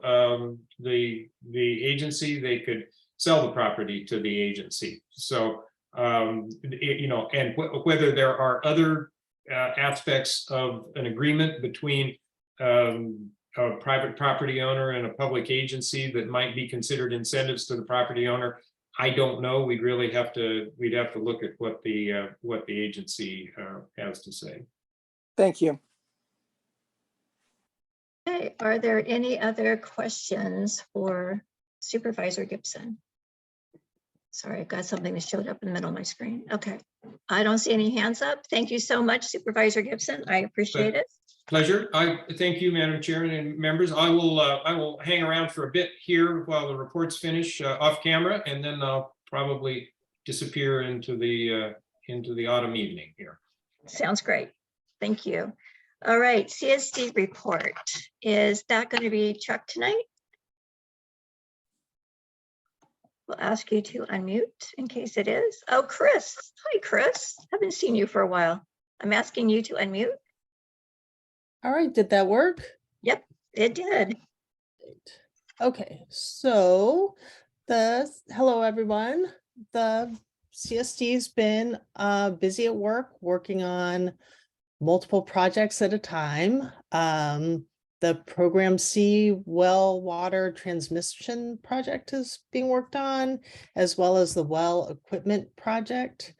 the agency. They could sell the property to the agency. So and whether there are other aspects of an agreement between a private property owner and a public agency that might be considered incentives to the property owner, I don't know. We'd have to look at what the agency has to say. Thank you. Okay, are there any other questions for Supervisor Gibson? Sorry, I've got something that showed up in the middle of my screen. Okay, I don't see any hands up. Thank you so much, Supervisor Gibson. I appreciate it. Pleasure. I thank you, Madam Chairman and members. I will hang around for a bit here while the reports finish off camera, and then I'll probably disappear into the autumn evening here. Sounds great. Thank you. All right, CSD report. Is that going to be Chuck tonight? We'll ask you to unmute in case it is. Oh, Chris. Hi, Chris. Haven't seen you for a while. I'm asking you to unmute. All right, did that work? Yep, it did. Okay, so hello everyone. The CSD's been busy at work, working on multiple projects at a time. The Program C well water transmission project is being worked on, as well as the well equipment project.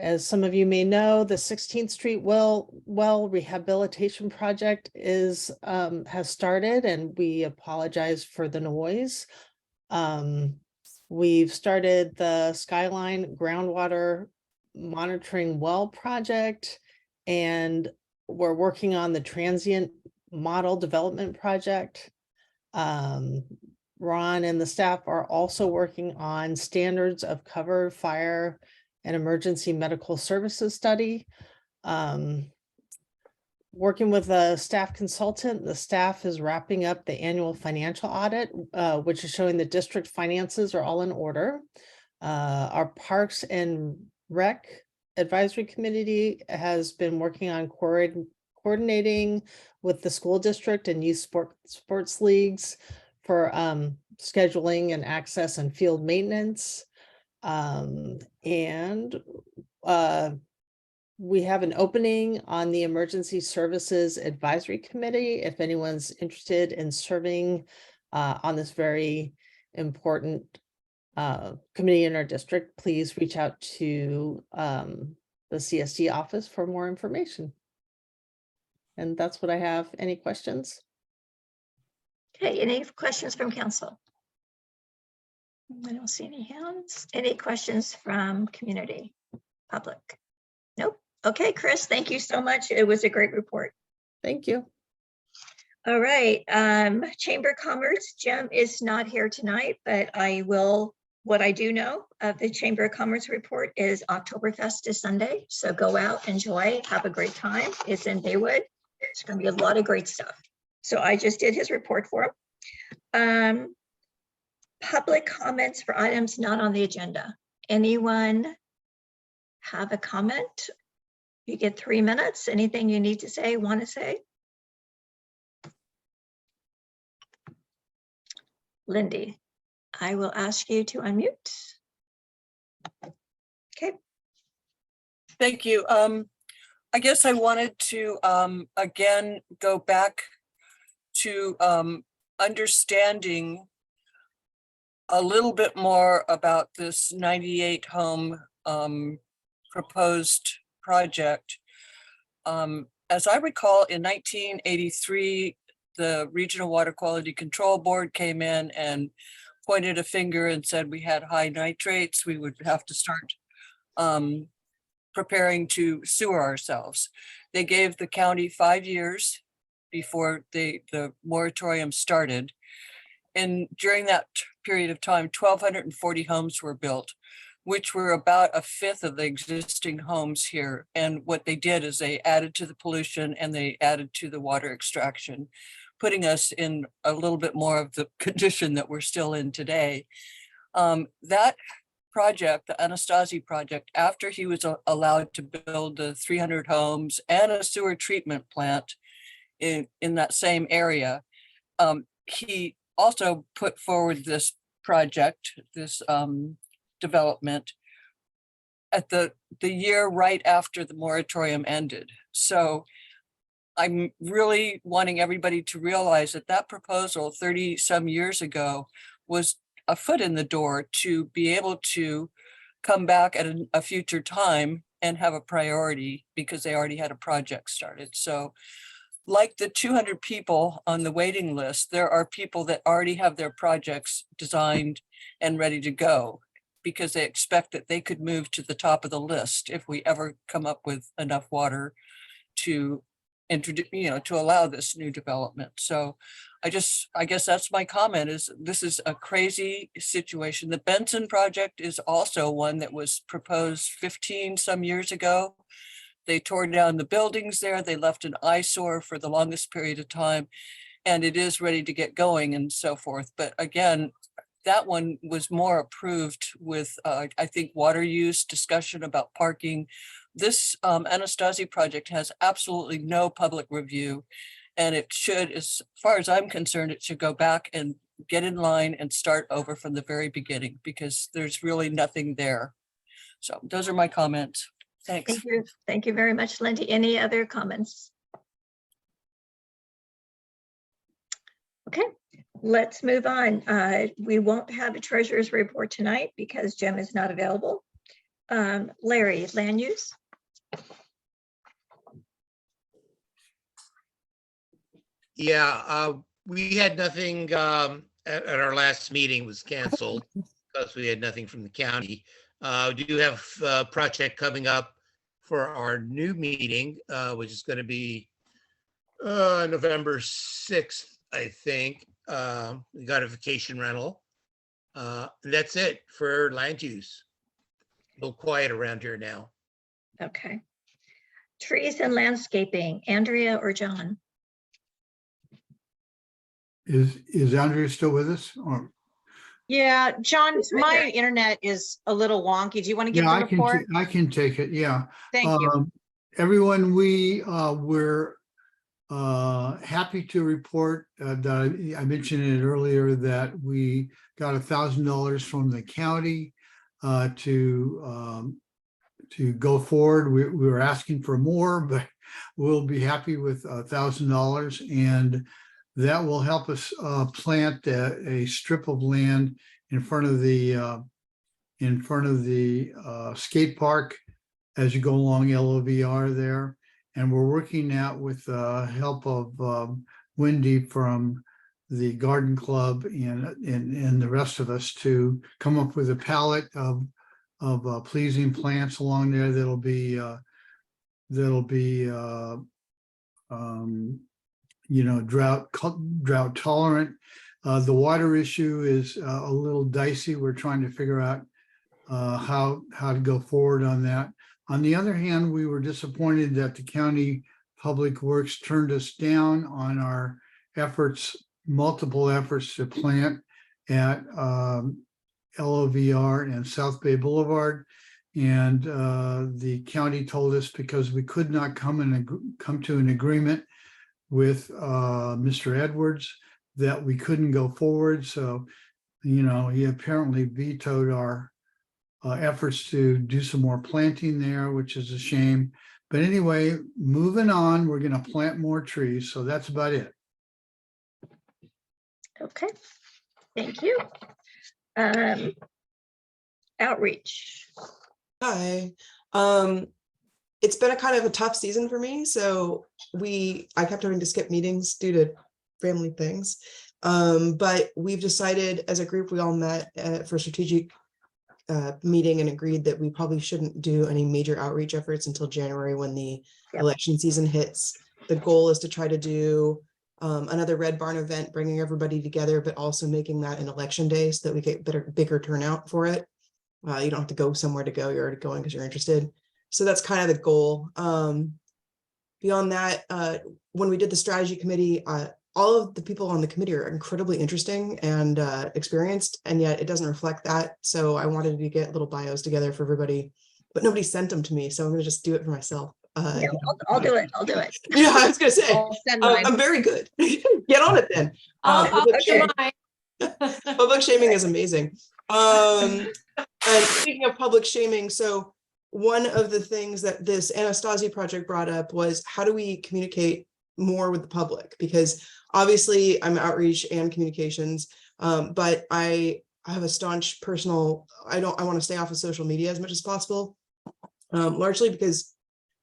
As some of you may know, the 16th Street well rehabilitation project has started, and we apologize for the noise. We've started the Skyline groundwater monitoring well project, and we're working on the transient model development project. Ron and the staff are also working on standards of cover, fire, and emergency medical services study. Working with a staff consultant, the staff is wrapping up the annual financial audit, which is showing the district finances are all in order. Our Parks and Rec Advisory Committee has been working on coordinating with the school district and youth sports leagues for scheduling and access and field maintenance. We have an opening on the Emergency Services Advisory Committee. If anyone's interested in serving on this very important committee in our district, please reach out to the CSD office for more information. And that's what I have. Any questions? Okay, any questions from council? I don't see any hands. Any questions from community, public? Nope. Okay, Chris, thank you so much. It was a great report. Thank you. All right, Chamber of Commerce, Jim is not here tonight, but what I do know of the Chamber of Commerce report is Oktoberfest is Sunday. So go out, enjoy, have a great time. It's in Baywood. It's gonna be a lot of great stuff. So I just did his report for him. Public comments for items not on the agenda. Anyone have a comment? You get 3 minutes. Anything you need to say, want to say? Lindy, I will ask you to unmute. Okay. Thank you. I guess I wanted to again go back to understanding a little bit more about this 98 home proposed project. As I recall, in 1983, the Regional Water Quality Control Board came in and pointed a finger and said we had high nitrates, we would have to start preparing to sewer ourselves. They gave the county 5 years before the moratorium started. And during that period of time, 1,240 homes were built, which were about a fifth of the existing homes here. And what they did is they added to the pollution and they added to the water extraction, putting us in a little bit more of the condition that we're still in today. That project, the Anastasi project, after he was allowed to build the 300 homes and a sewer treatment plant in that same area, he also put forward this project, this development at the year right after the moratorium ended. So I'm really wanting everybody to realize that that proposal 30 some years ago was a foot in the door to be able to come back at a future time and have a priority because they already had a project started. So like the 200 people on the waiting list, there are people that already have their projects designed and ready to go because they expect that they could move to the top of the list if we ever come up with enough water to introduce, to allow this new development. So I guess that's my comment, is this is a crazy situation. The Benson project is also one that was proposed 15 some years ago. They tore down the buildings there. They left an eyesore for the longest period of time, and it is ready to get going and so forth. But again, that one was more approved with, I think, water use, discussion about parking. This Anastasi project has absolutely no public review, and it should, as far as I'm concerned, it should go back and get in line and start over from the very beginning because there's really nothing there. So those are my comments. Thanks. Thank you. Thank you very much, Lindy. Any other comments? Okay, let's move on. We won't have a treasurer's report tonight because Jim is not available. Larry, land use? Yeah, we had nothing at our last meeting was canceled because we had nothing from the county. We do have a project coming up for our new meeting, which is going to be November 6th, I think. We got a vacation rental. That's it for land use. A little quiet around here now. Okay. Trees and landscaping, Andrea or John? Is Andrea still with us? Or Yeah, John, It's right my there. internet is a little wonky. Do you want to give yeah, the report? I can take it. Yeah. Thank you. Everyone, we're happy to report that I mentioned it earlier that we got $1,000 from the county to go forward. We were asking for more, but we'll be happy with $1,000, and that will help us plant a strip of land in front of the skate park as you go along LOVR there. And we're working out with the help of Wendy from the Garden Club and the rest of us to come up with a palette of pleasing plants along there that'll be drought tolerant. The water issue is a little dicey. We're trying to figure out how to go forward on that. On the other hand, we were disappointed that the county public works turned us down on our multiple efforts to plant at LOVR and South Bay Boulevard. And the county told us because we could not come to an agreement with Mr. Edwards that we couldn't go forward. So, he apparently vetoed our efforts to do some more planting there, which is a shame. But anyway, moving on, we're going to plant more trees. So that's about it. Okay, thank you. Outreach. Hi. It's been a kind of a tough season for me. So I kept having to skip meetings due to family things. But we've decided as a group, we all met for strategic meeting and agreed that we probably shouldn't do any major outreach efforts until January when the Yep. election season hits. The goal is to try to do another Red Barn event, bringing everybody together, but also making that an election day so that we get bigger turnout for it. You don't have to go somewhere to go, you're already going because you're interested. So that's kind of the goal. Beyond that, when we did the strategy committee, all of the people on the committee are incredibly interesting and experienced, and yet it doesn't reflect that. So I wanted to get little bios together for everybody, but nobody sent them to me. So I'm going to just do it for myself. Yeah, I'll do it. I'll do it. Yeah, I was going to say, I'll send mine. I'm very good. Get on it then. I'll Public do shaming- mine. public shaming is amazing. And speaking of public shaming, so one of the things that this Anastasi project brought up was how do we communicate more with the public? Because obviously I'm outreach and communications, but I have a staunch personal, I want to stay off of social media as much as possible, largely because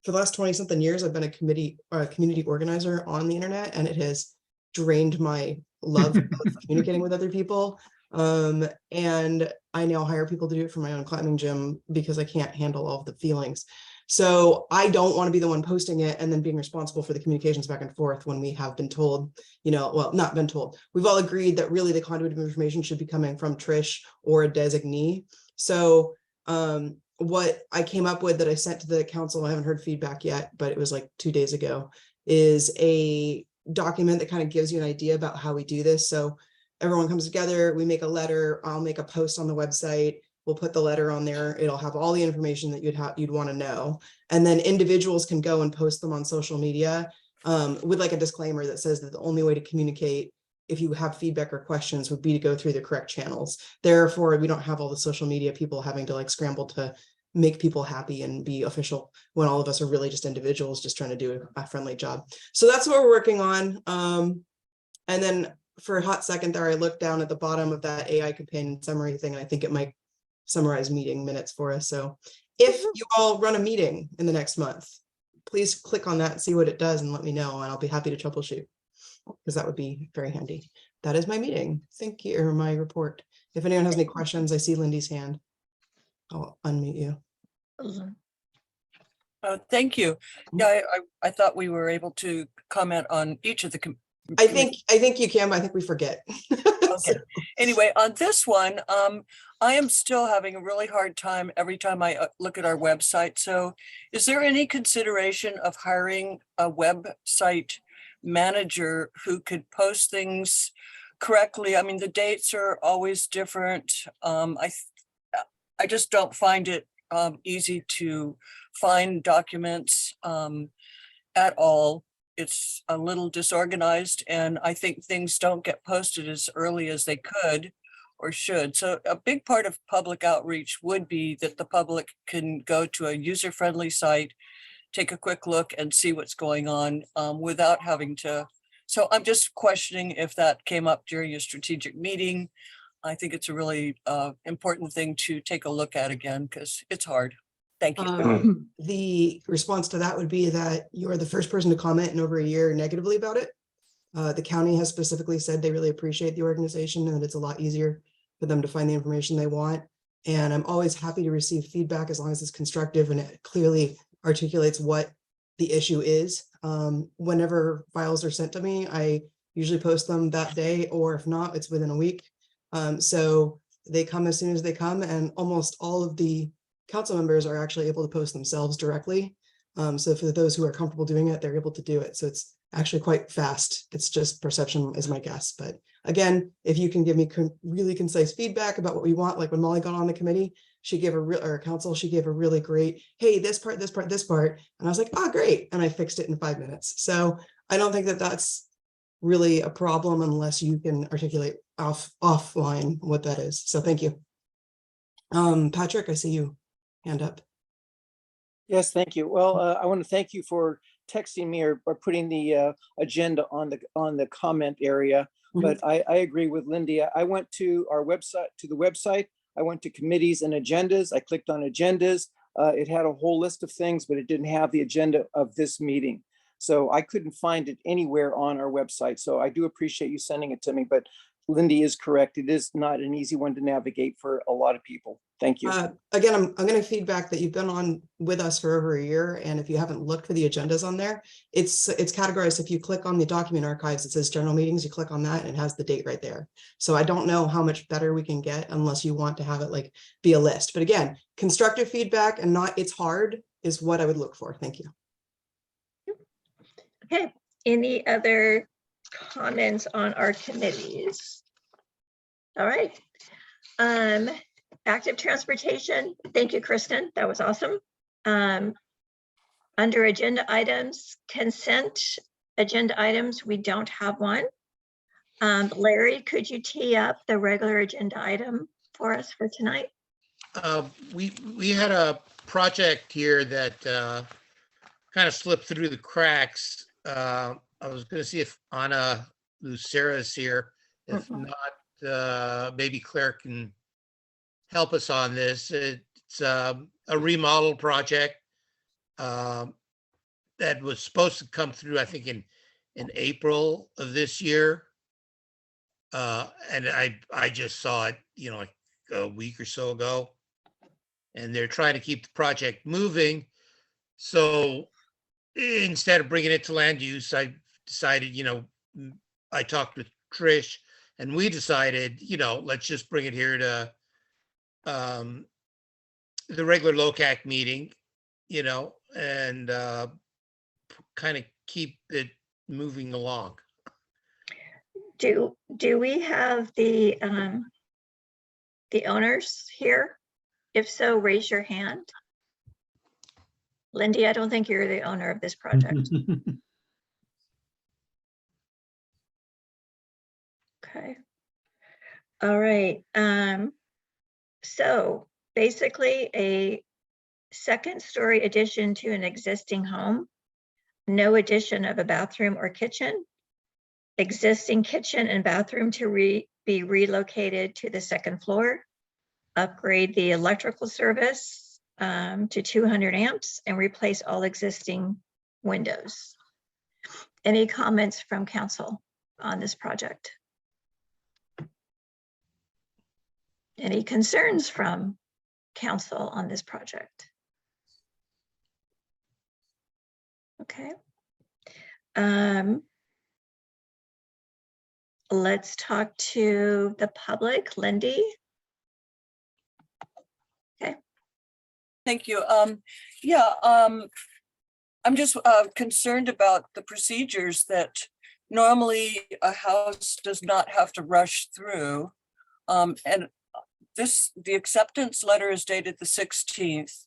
for the last 20 something years, I've been a community organizer on the internet, and it has drained my love of communicating with other people. And I now hire people to do it for my own climbing gym because I can't handle all of the feelings. So I don't want to be the one posting it and then being responsible for the communications back and forth when we have been told, well, not been told. We've all agreed that really the conduit of information should be coming from Trish or a designee. So what I came up with that I sent to the council, I haven't heard feedback yet, but it was like 2 days ago, is a document that kind of gives you an idea about how we do this. So everyone comes together, we make a letter, I'll make a post on the website, we'll put the letter on there, it'll have all the information that you'd want to know. And then individuals can go and post them on social media with like a disclaimer that says that the only way to communicate if you have feedback or questions would be to go through the correct channels. Therefore, we don't have all the social media people having to like scramble to make people happy and be official when all of us are really just individuals just trying to do a friendly job. So that's what we're working on. And then for a hot second there, I looked down at the bottom of that AI companion summary thing, and I think it might summarize meeting minutes for us. So if you all run a meeting in the next month, please click on that and see what it does and let me know, and I'll be happy to troubleshoot, because that would be very handy. That is my meeting. Thank you, or my report. If anyone has any questions, I see Lindy's hand. I'll unmute you. Thank you. Yeah, I thought we were able to comment on each of the. I think you can, but I think we forget. Okay. Anyway, on this one, I am still having a really hard time every time I look at our website. So is there any consideration of hiring a website manager who could post things correctly? I mean, the dates are always different. I just don't find it easy to find documents at all. It's a little disorganized, and I think things don't get posted as early as they could or should. So a big part of public outreach would be that the public can go to a user-friendly site, take a quick look and see what's going on without having to. So I'm just questioning if that came up during a strategic meeting. I think it's a really important thing to take a look at again, because it's hard. Thank you. The response to that would be that you are the first person to comment in over a year negatively about it. The county has specifically said they really appreciate the organization and it's a lot easier for them to find the information they want. And I'm always happy to receive feedback as long as it's constructive and it clearly articulates what the issue is. Whenever files are sent to me, I usually post them that day, or if not, it's within a week. So they come as soon as they come, and almost all of the council members are actually able to post themselves directly. So for those who are comfortable doing it, they're able to do it. So it's actually quite fast. It's just perception is my guess. But again, if you can give me really concise feedback about what we want, like when Molly got on the committee, she gave she gave a really great, hey, this part, this part, this part. And I was like, oh, great. And I fixed it in 5 minutes. So I don't think that that's really a problem unless you can articulate offline what that is. So thank you. Patrick, I see you hand up. Yes, thank you. Well, I want to thank you for texting me or putting the agenda on the comment area. But I agree with Lindy. I went to our website, I went to committees and agendas. I clicked on agendas. It had a whole list of things, but it didn't have the agenda of this meeting. So I couldn't find it anywhere on our website. So I do appreciate you sending it to me, but Lindy is correct. It is not an easy one to navigate for a lot of people. Thank you. Again, I'm going to feedback that you've been on with us for over a year. And if you haven't looked for the agendas on there, it's categorized. If you click on the document archives, it says general meetings, you click on that and it has the date right there. So I don't know how much better we can get unless you want to have it like be a list. But again, constructive feedback and not it's hard is what I would look for. Thank you. Okay, any other comments on our committees? All right. Active transportation. Thank you, Kristen. That was awesome. Under agenda items, consent agenda items, we don't have one. Larry, could you tee up the regular agenda item for us for tonight? We had a project here that kind of slipped through the cracks. I was going to see if Anna Lucera is here. If not, maybe Claire can help us on this. It's a remodel project that was supposed to come through, I think, in April of this year. And I just saw it, like a week or so ago. And they're trying to keep the project moving. So instead of bringing it to land use, I decided, I talked with Trish and we decided, let's just bring it here to the regular LOCAC meeting, and kind of keep it moving along. Do we have the owners here? If so, raise your hand. Lindy, I don't think you're the owner of this project. Okay. All right. So basically a second story addition to an existing home, no addition of a bathroom or kitchen, existing kitchen and bathroom to be relocated to the second floor, upgrade the electrical service to 200 amps and replace all existing windows. Any comments from council on this project? Any concerns from council on this project? Okay. Let's talk to the public. Lindy. Okay. Thank you. I'm just concerned about the procedures that normally a house does not have to rush through. And the acceptance letter is dated the 16th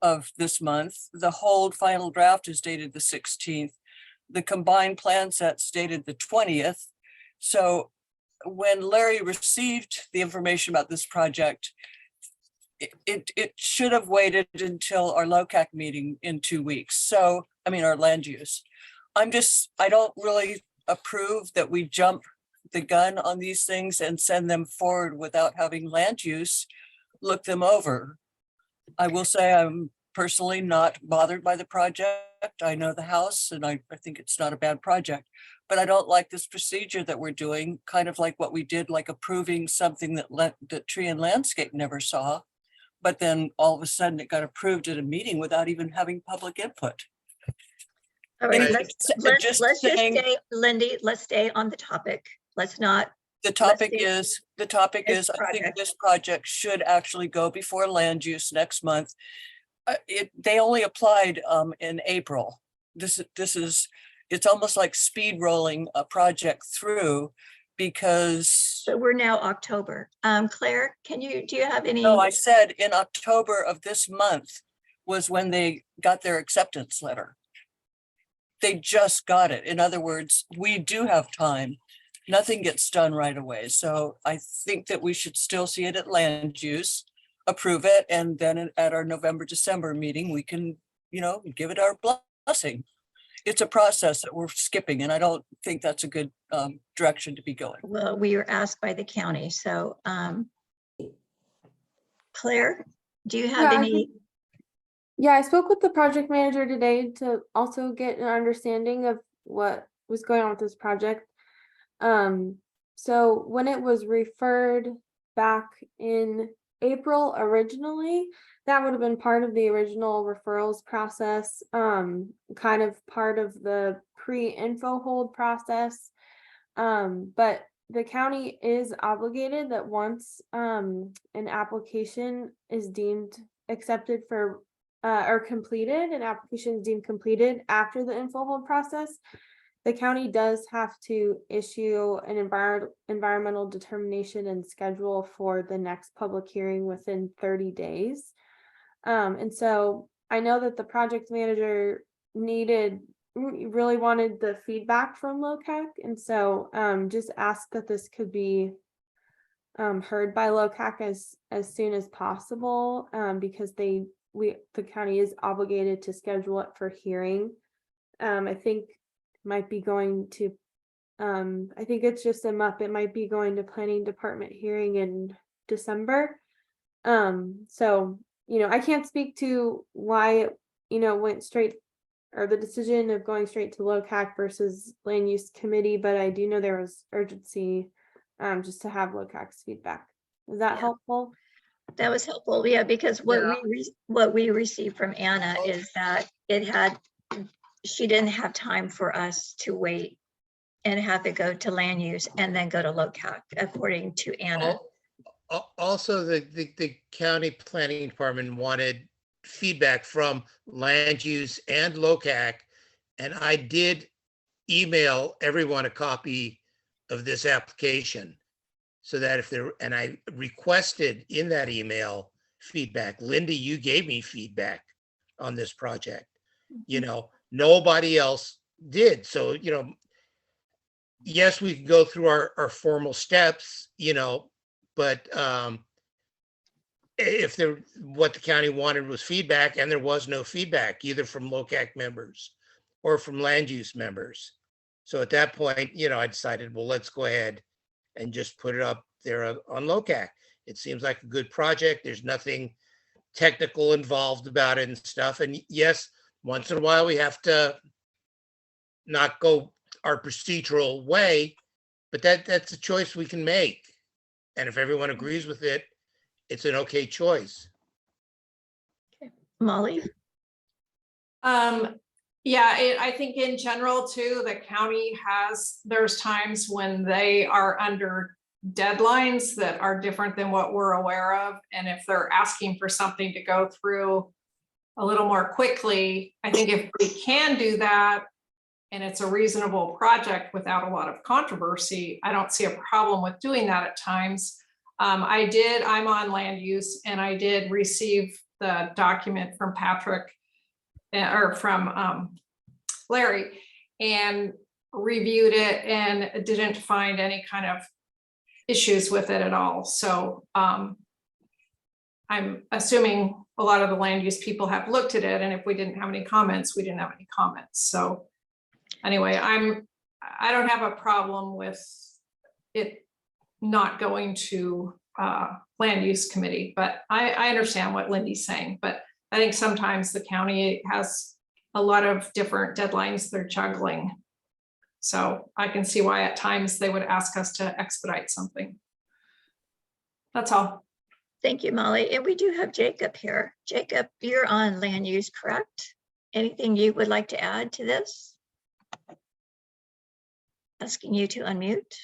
of this month. The whole final draft is dated the 16th. The combined plan set's dated the 20th. So when Larry received the information about this project, it should have waited until our LOCAC meeting in 2 weeks. So, our land use. I don't really approve that we jump the gun on these things and send them forward without having land use look them over. I will say I'm personally not bothered by the project. I know the house and I think it's not a bad project, but I don't like this procedure that we're doing, kind of like what we did, like approving something that Tree and Landscape never saw. But then all of a sudden it got approved at a meeting without even having public input. All right, Anyway, let's just stay, Lindy, let's stay on the topic. Let's not. The topic is, I project. think this project should actually go before land use next month. They only applied in April. It's almost like speed rolling a project through because. So we're now October. Claire, do you have any? No, I said in October of this month was when they got their acceptance letter. They just got it. In other words, we do have time. Nothing gets done right away. So I think that we should still see it at land use, approve it, and then at our November, December meeting, we can, give it our blessing. It's a process that we're skipping, and I don't think that's a good direction to be going. Well, we were asked by the county. So Claire, do you have any Yeah, I spoke with the project manager today to also get an understanding of what was going on with this project. So when it was referred back in April originally, that would have been part of the original referrals process, kind of part of the pre-info hold process. But the county is obligated that once an application is deemed accepted for or completed, an application is deemed completed after the info hold process, the county does have to issue an environmental determination and schedule for the next public hearing within 30 days. And so I know that the project manager really wanted the feedback from LOCAC. And so just ask that this could be heard by LOCAC as soon as possible, because the county is obligated to schedule it for hearing. I think might be going to I think it's just a MUP. It might be going to planning department hearing in December. So, you know, I can't speak to why it, you know, went straight, or the decision of going straight to LOCAC versus land use committee, but I do know there was urgency just to have LOCAC's feedback. Is that helpful? That was helpful, yeah, because what we received from Anna is that she didn't have time for us to wait and have it go to land use and then go to LOCAC, according to Anna. Also, the county planning department wanted feedback from land use and LOCAC, and I did email everyone a copy of this application, so that if there, and I requested in that email feedback. Linda, you gave me feedback on this project. You know, nobody else did. So, you know, yes, we can go through our formal steps, you know, but if there, what the county wanted was feedback, and there was no feedback either from LOCAC members or from land use members. So at that point, you know, I decided, well, let's go ahead and just put it up there on LOCAC. It seems like a good project. There's nothing technical involved about it and stuff. And yes, once in a while we have to not go our procedural way, but that's a choice we can make. And if everyone agrees with it, it's an okay choice. Molly? Yeah, I think in general too, the county there's times when they are under deadlines that are different than what we're aware of. And if they're asking for something to go through a little more quickly, I think if we can do that and it's a reasonable project without a lot of controversy, I don't see a problem with doing that at times. I'm on land use, and I did receive the document from Patrick or from Larry, and reviewed it and didn't find any kind of issues with it at all. So I'm assuming a lot of the land use people have looked at it, and if we didn't have any comments, we didn't have any comments. So anyway, I don't have a problem with it not going to land use committee, but I understand what Lindy's saying. But I think sometimes the county has a lot of different deadlines they're juggling. So I can see why at times they would ask us to expedite something. That's all. Thank you, Molly. And we do have Jacob here. Jacob, you're on land use, correct? Anything you would like to add to this? Asking you to unmute.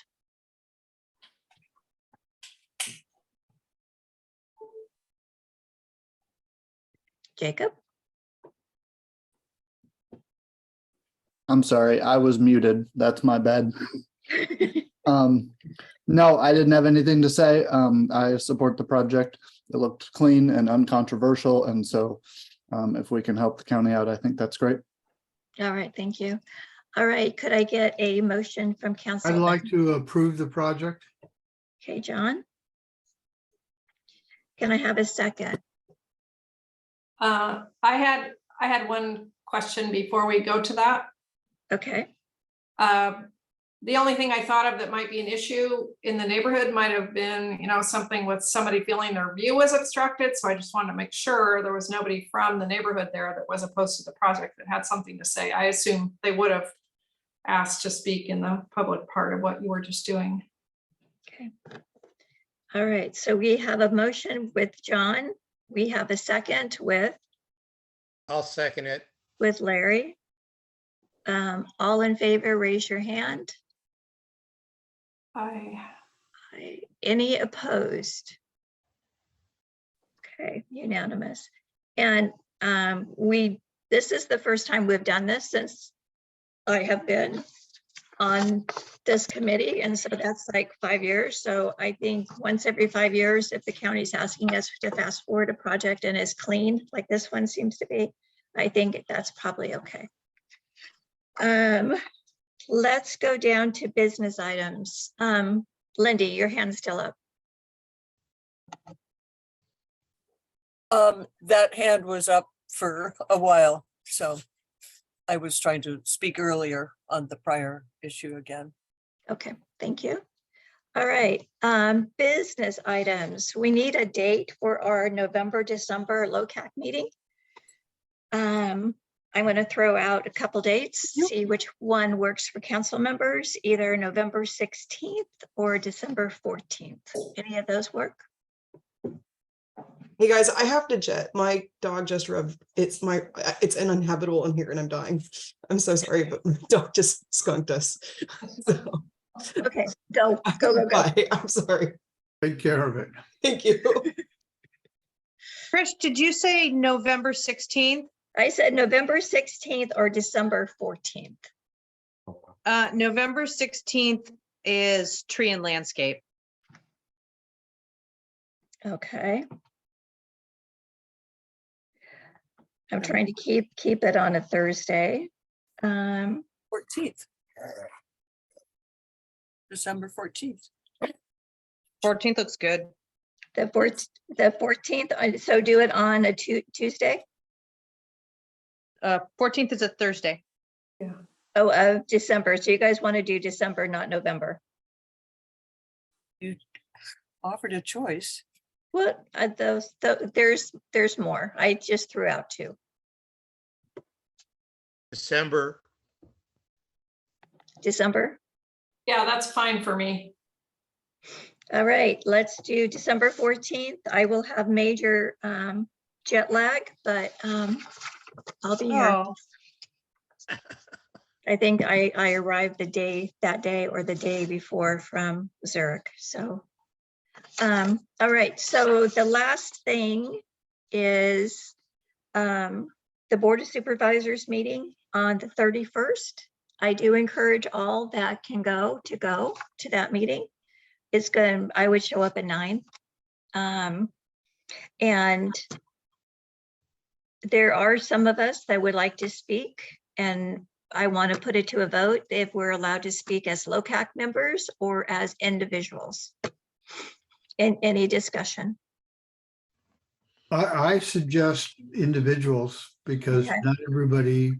Jacob? I'm sorry, I was muted. That's my bad. No, I didn't have anything to say. I support the project. It looked clean and uncontroversial. And so if we can help the county out, I think that's great. All right, thank you. All right, could I get a motion from council? I'd like to approve the project. Okay, John? Can I have a second? I had one question before we go to that. Okay. The only thing I thought of that might be an issue in the neighborhood might have been, you know, something with somebody feeling their view was obstructed. So I just wanted to make sure there was nobody from the neighborhood there that was opposed to the project that had something to say. I assume they would have asked to speak in the public part of what you were just doing. Okay. All right, so we have a motion with John. We have a second with I'll second it. Larry. All in favor, raise your hand. Any opposed? Okay, unanimous. And this is the first time we've done this since I have been on this committee. And so that's like 5 years. So I think once every 5 years, if the county's asking us to fast forward a project and is clean, like this one seems to be, I think that's probably okay. Let's go down to business items. Lindy, your hand's still up. That hand was up for a while, so I was trying to speak earlier on the prior issue again. Okay, thank you. All right, business items. We need a date for our November, December LOCAC meeting. I'm going to throw out a couple dates, see which one works for council members, either November 16th or December 14th. Any of those work? Hey guys, I have to jet. My dog just rubbed. It's uninhabitable in here and I'm dying. I'm so sorry, but my dog just skunked us. So, Okay, go. bye. I'm sorry. Take care of it. Thank you. Trish, did you say November 16th? I said November 16th or December 14th. November 16th is tree and landscape. Okay. I'm trying to keep it on a Thursday. 14th. December 14th. 14th looks good. The 14th, so do it on a Tuesday? 14th is a Thursday. Oh, December. So you guys want to do December, not November? You offered a choice. What? There's more. I just threw out two. December. Yeah, that's fine for me. All right, let's do December 14th. I will have major jet lag, but I'll be here. Oh, I think I arrived that day or the day before from Zurich. So, all right. So the last thing is the Board of Supervisors meeting on the 31st. I do encourage all that can go to that meeting. I would show up at 9. And there are some of us that would like to speak, and I want to put it to a vote if we're allowed to speak as LOCAC members or as individuals. In any discussion. I suggest individuals because Okay. not everybody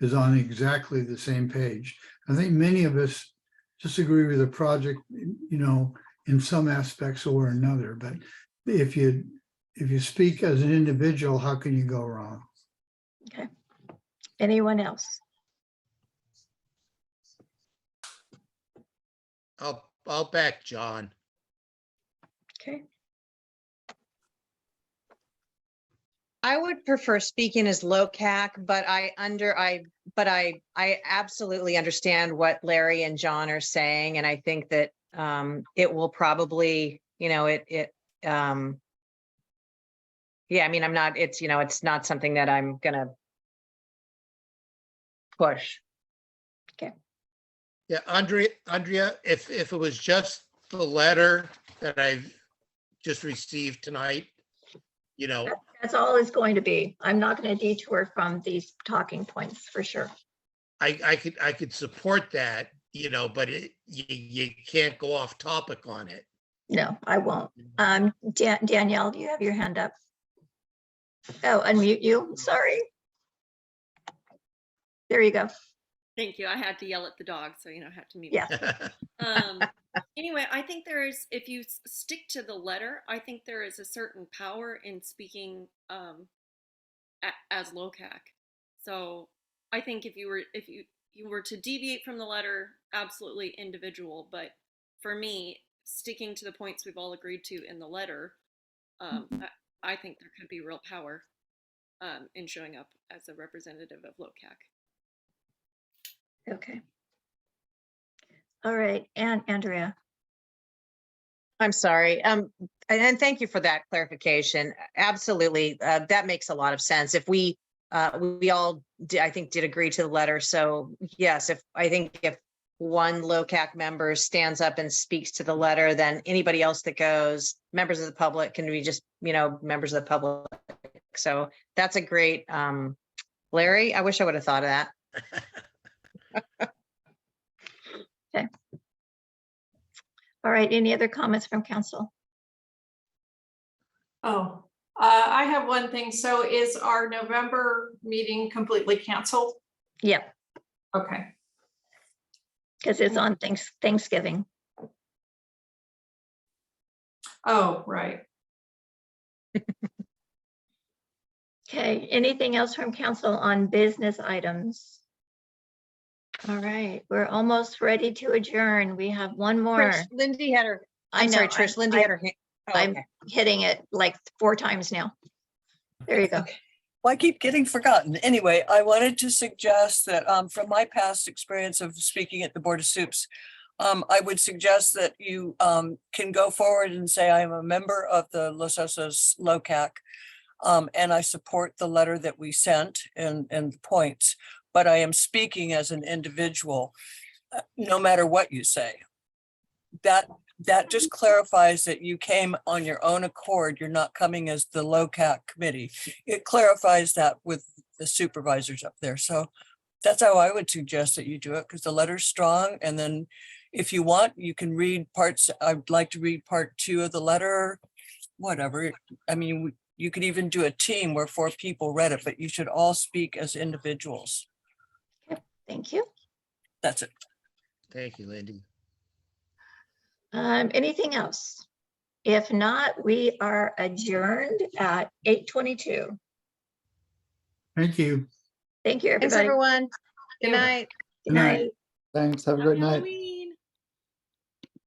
is on exactly the same page. I think many of us disagree with the project, you know, in some aspects or another, but if you speak as an individual, how can you go wrong? Okay. Anyone else? I'll back John. Okay. I would prefer speaking as LOCAC, but I absolutely understand what Larry and John are saying, and I think that it will probably, you know, yeah, I mean, it's not something that I'm gonna push. Okay. Yeah, Andrea, if it was just the letter that I've just received tonight, you know, That's all it's going to be. I'm not going to detour from these talking points for sure. I could support that, you know, but you can't go off topic on it. No, I won't. Danielle, do you have your hand up? Oh, unmute you. Sorry. There you go. Thank you. I had to yell at the dog, so I had to mute. Yeah. Anyway, I think there is, if you stick to the letter, I think there is a certain power in speaking as LOCAC. So I think if you were to deviate from the letter, absolutely individual. But for me, sticking to the points we've all agreed to in the letter, I think there could be real power in showing up as a representative of LOCAC. Okay. All right, and Andrea. I'm sorry. And thank you for that clarification. Absolutely. That makes a lot of sense. If we all did, I think, did agree to the letter. So yes, if one LOCAC member stands up and speaks to the letter, then anybody else that goes, members of the public, can be just, members of the public. So that's a great, Larry, I wish I would have thought of that. Okay. All right, any other comments from council? Oh, I have one thing. So is our November meeting completely canceled? Yep, Okay. because it's on Thanksgiving. Oh, right. Okay, anything else from council on business items? All right, we're almost ready to adjourn. We have one more. Trish, Lindy had her, I I'm sorry, know, Trish, Lindy had her hand. Oh, I'm okay. hitting it like 4 times now. There you go. Okay. Well, I keep getting forgotten. Anyway, I wanted to suggest that from my past experience of speaking at the Board of Soups, I would suggest that you can go forward and say, I am a member of the Los Osos LOCAC, and I support the letter that we sent and the points, but I am speaking as an individual, no matter what you say. That just clarifies that you came on your own accord. You're not coming as the LOCAC committee. It clarifies that with the supervisors up there. So that's how I would suggest that you do it, because the letter's strong. And then if you want, you can read parts. I'd like to read part 2 of the letter, whatever. I mean, you could even do a team where 4 people read it, but you should all speak as individuals. Thank you. That's it. Thank you, Lindy. Anything else? If not, we are adjourned at 8:22. Thank you. Thank you, Thanks, everybody. everyone. Good night. Good night. Thanks. Have a great night. Halloween.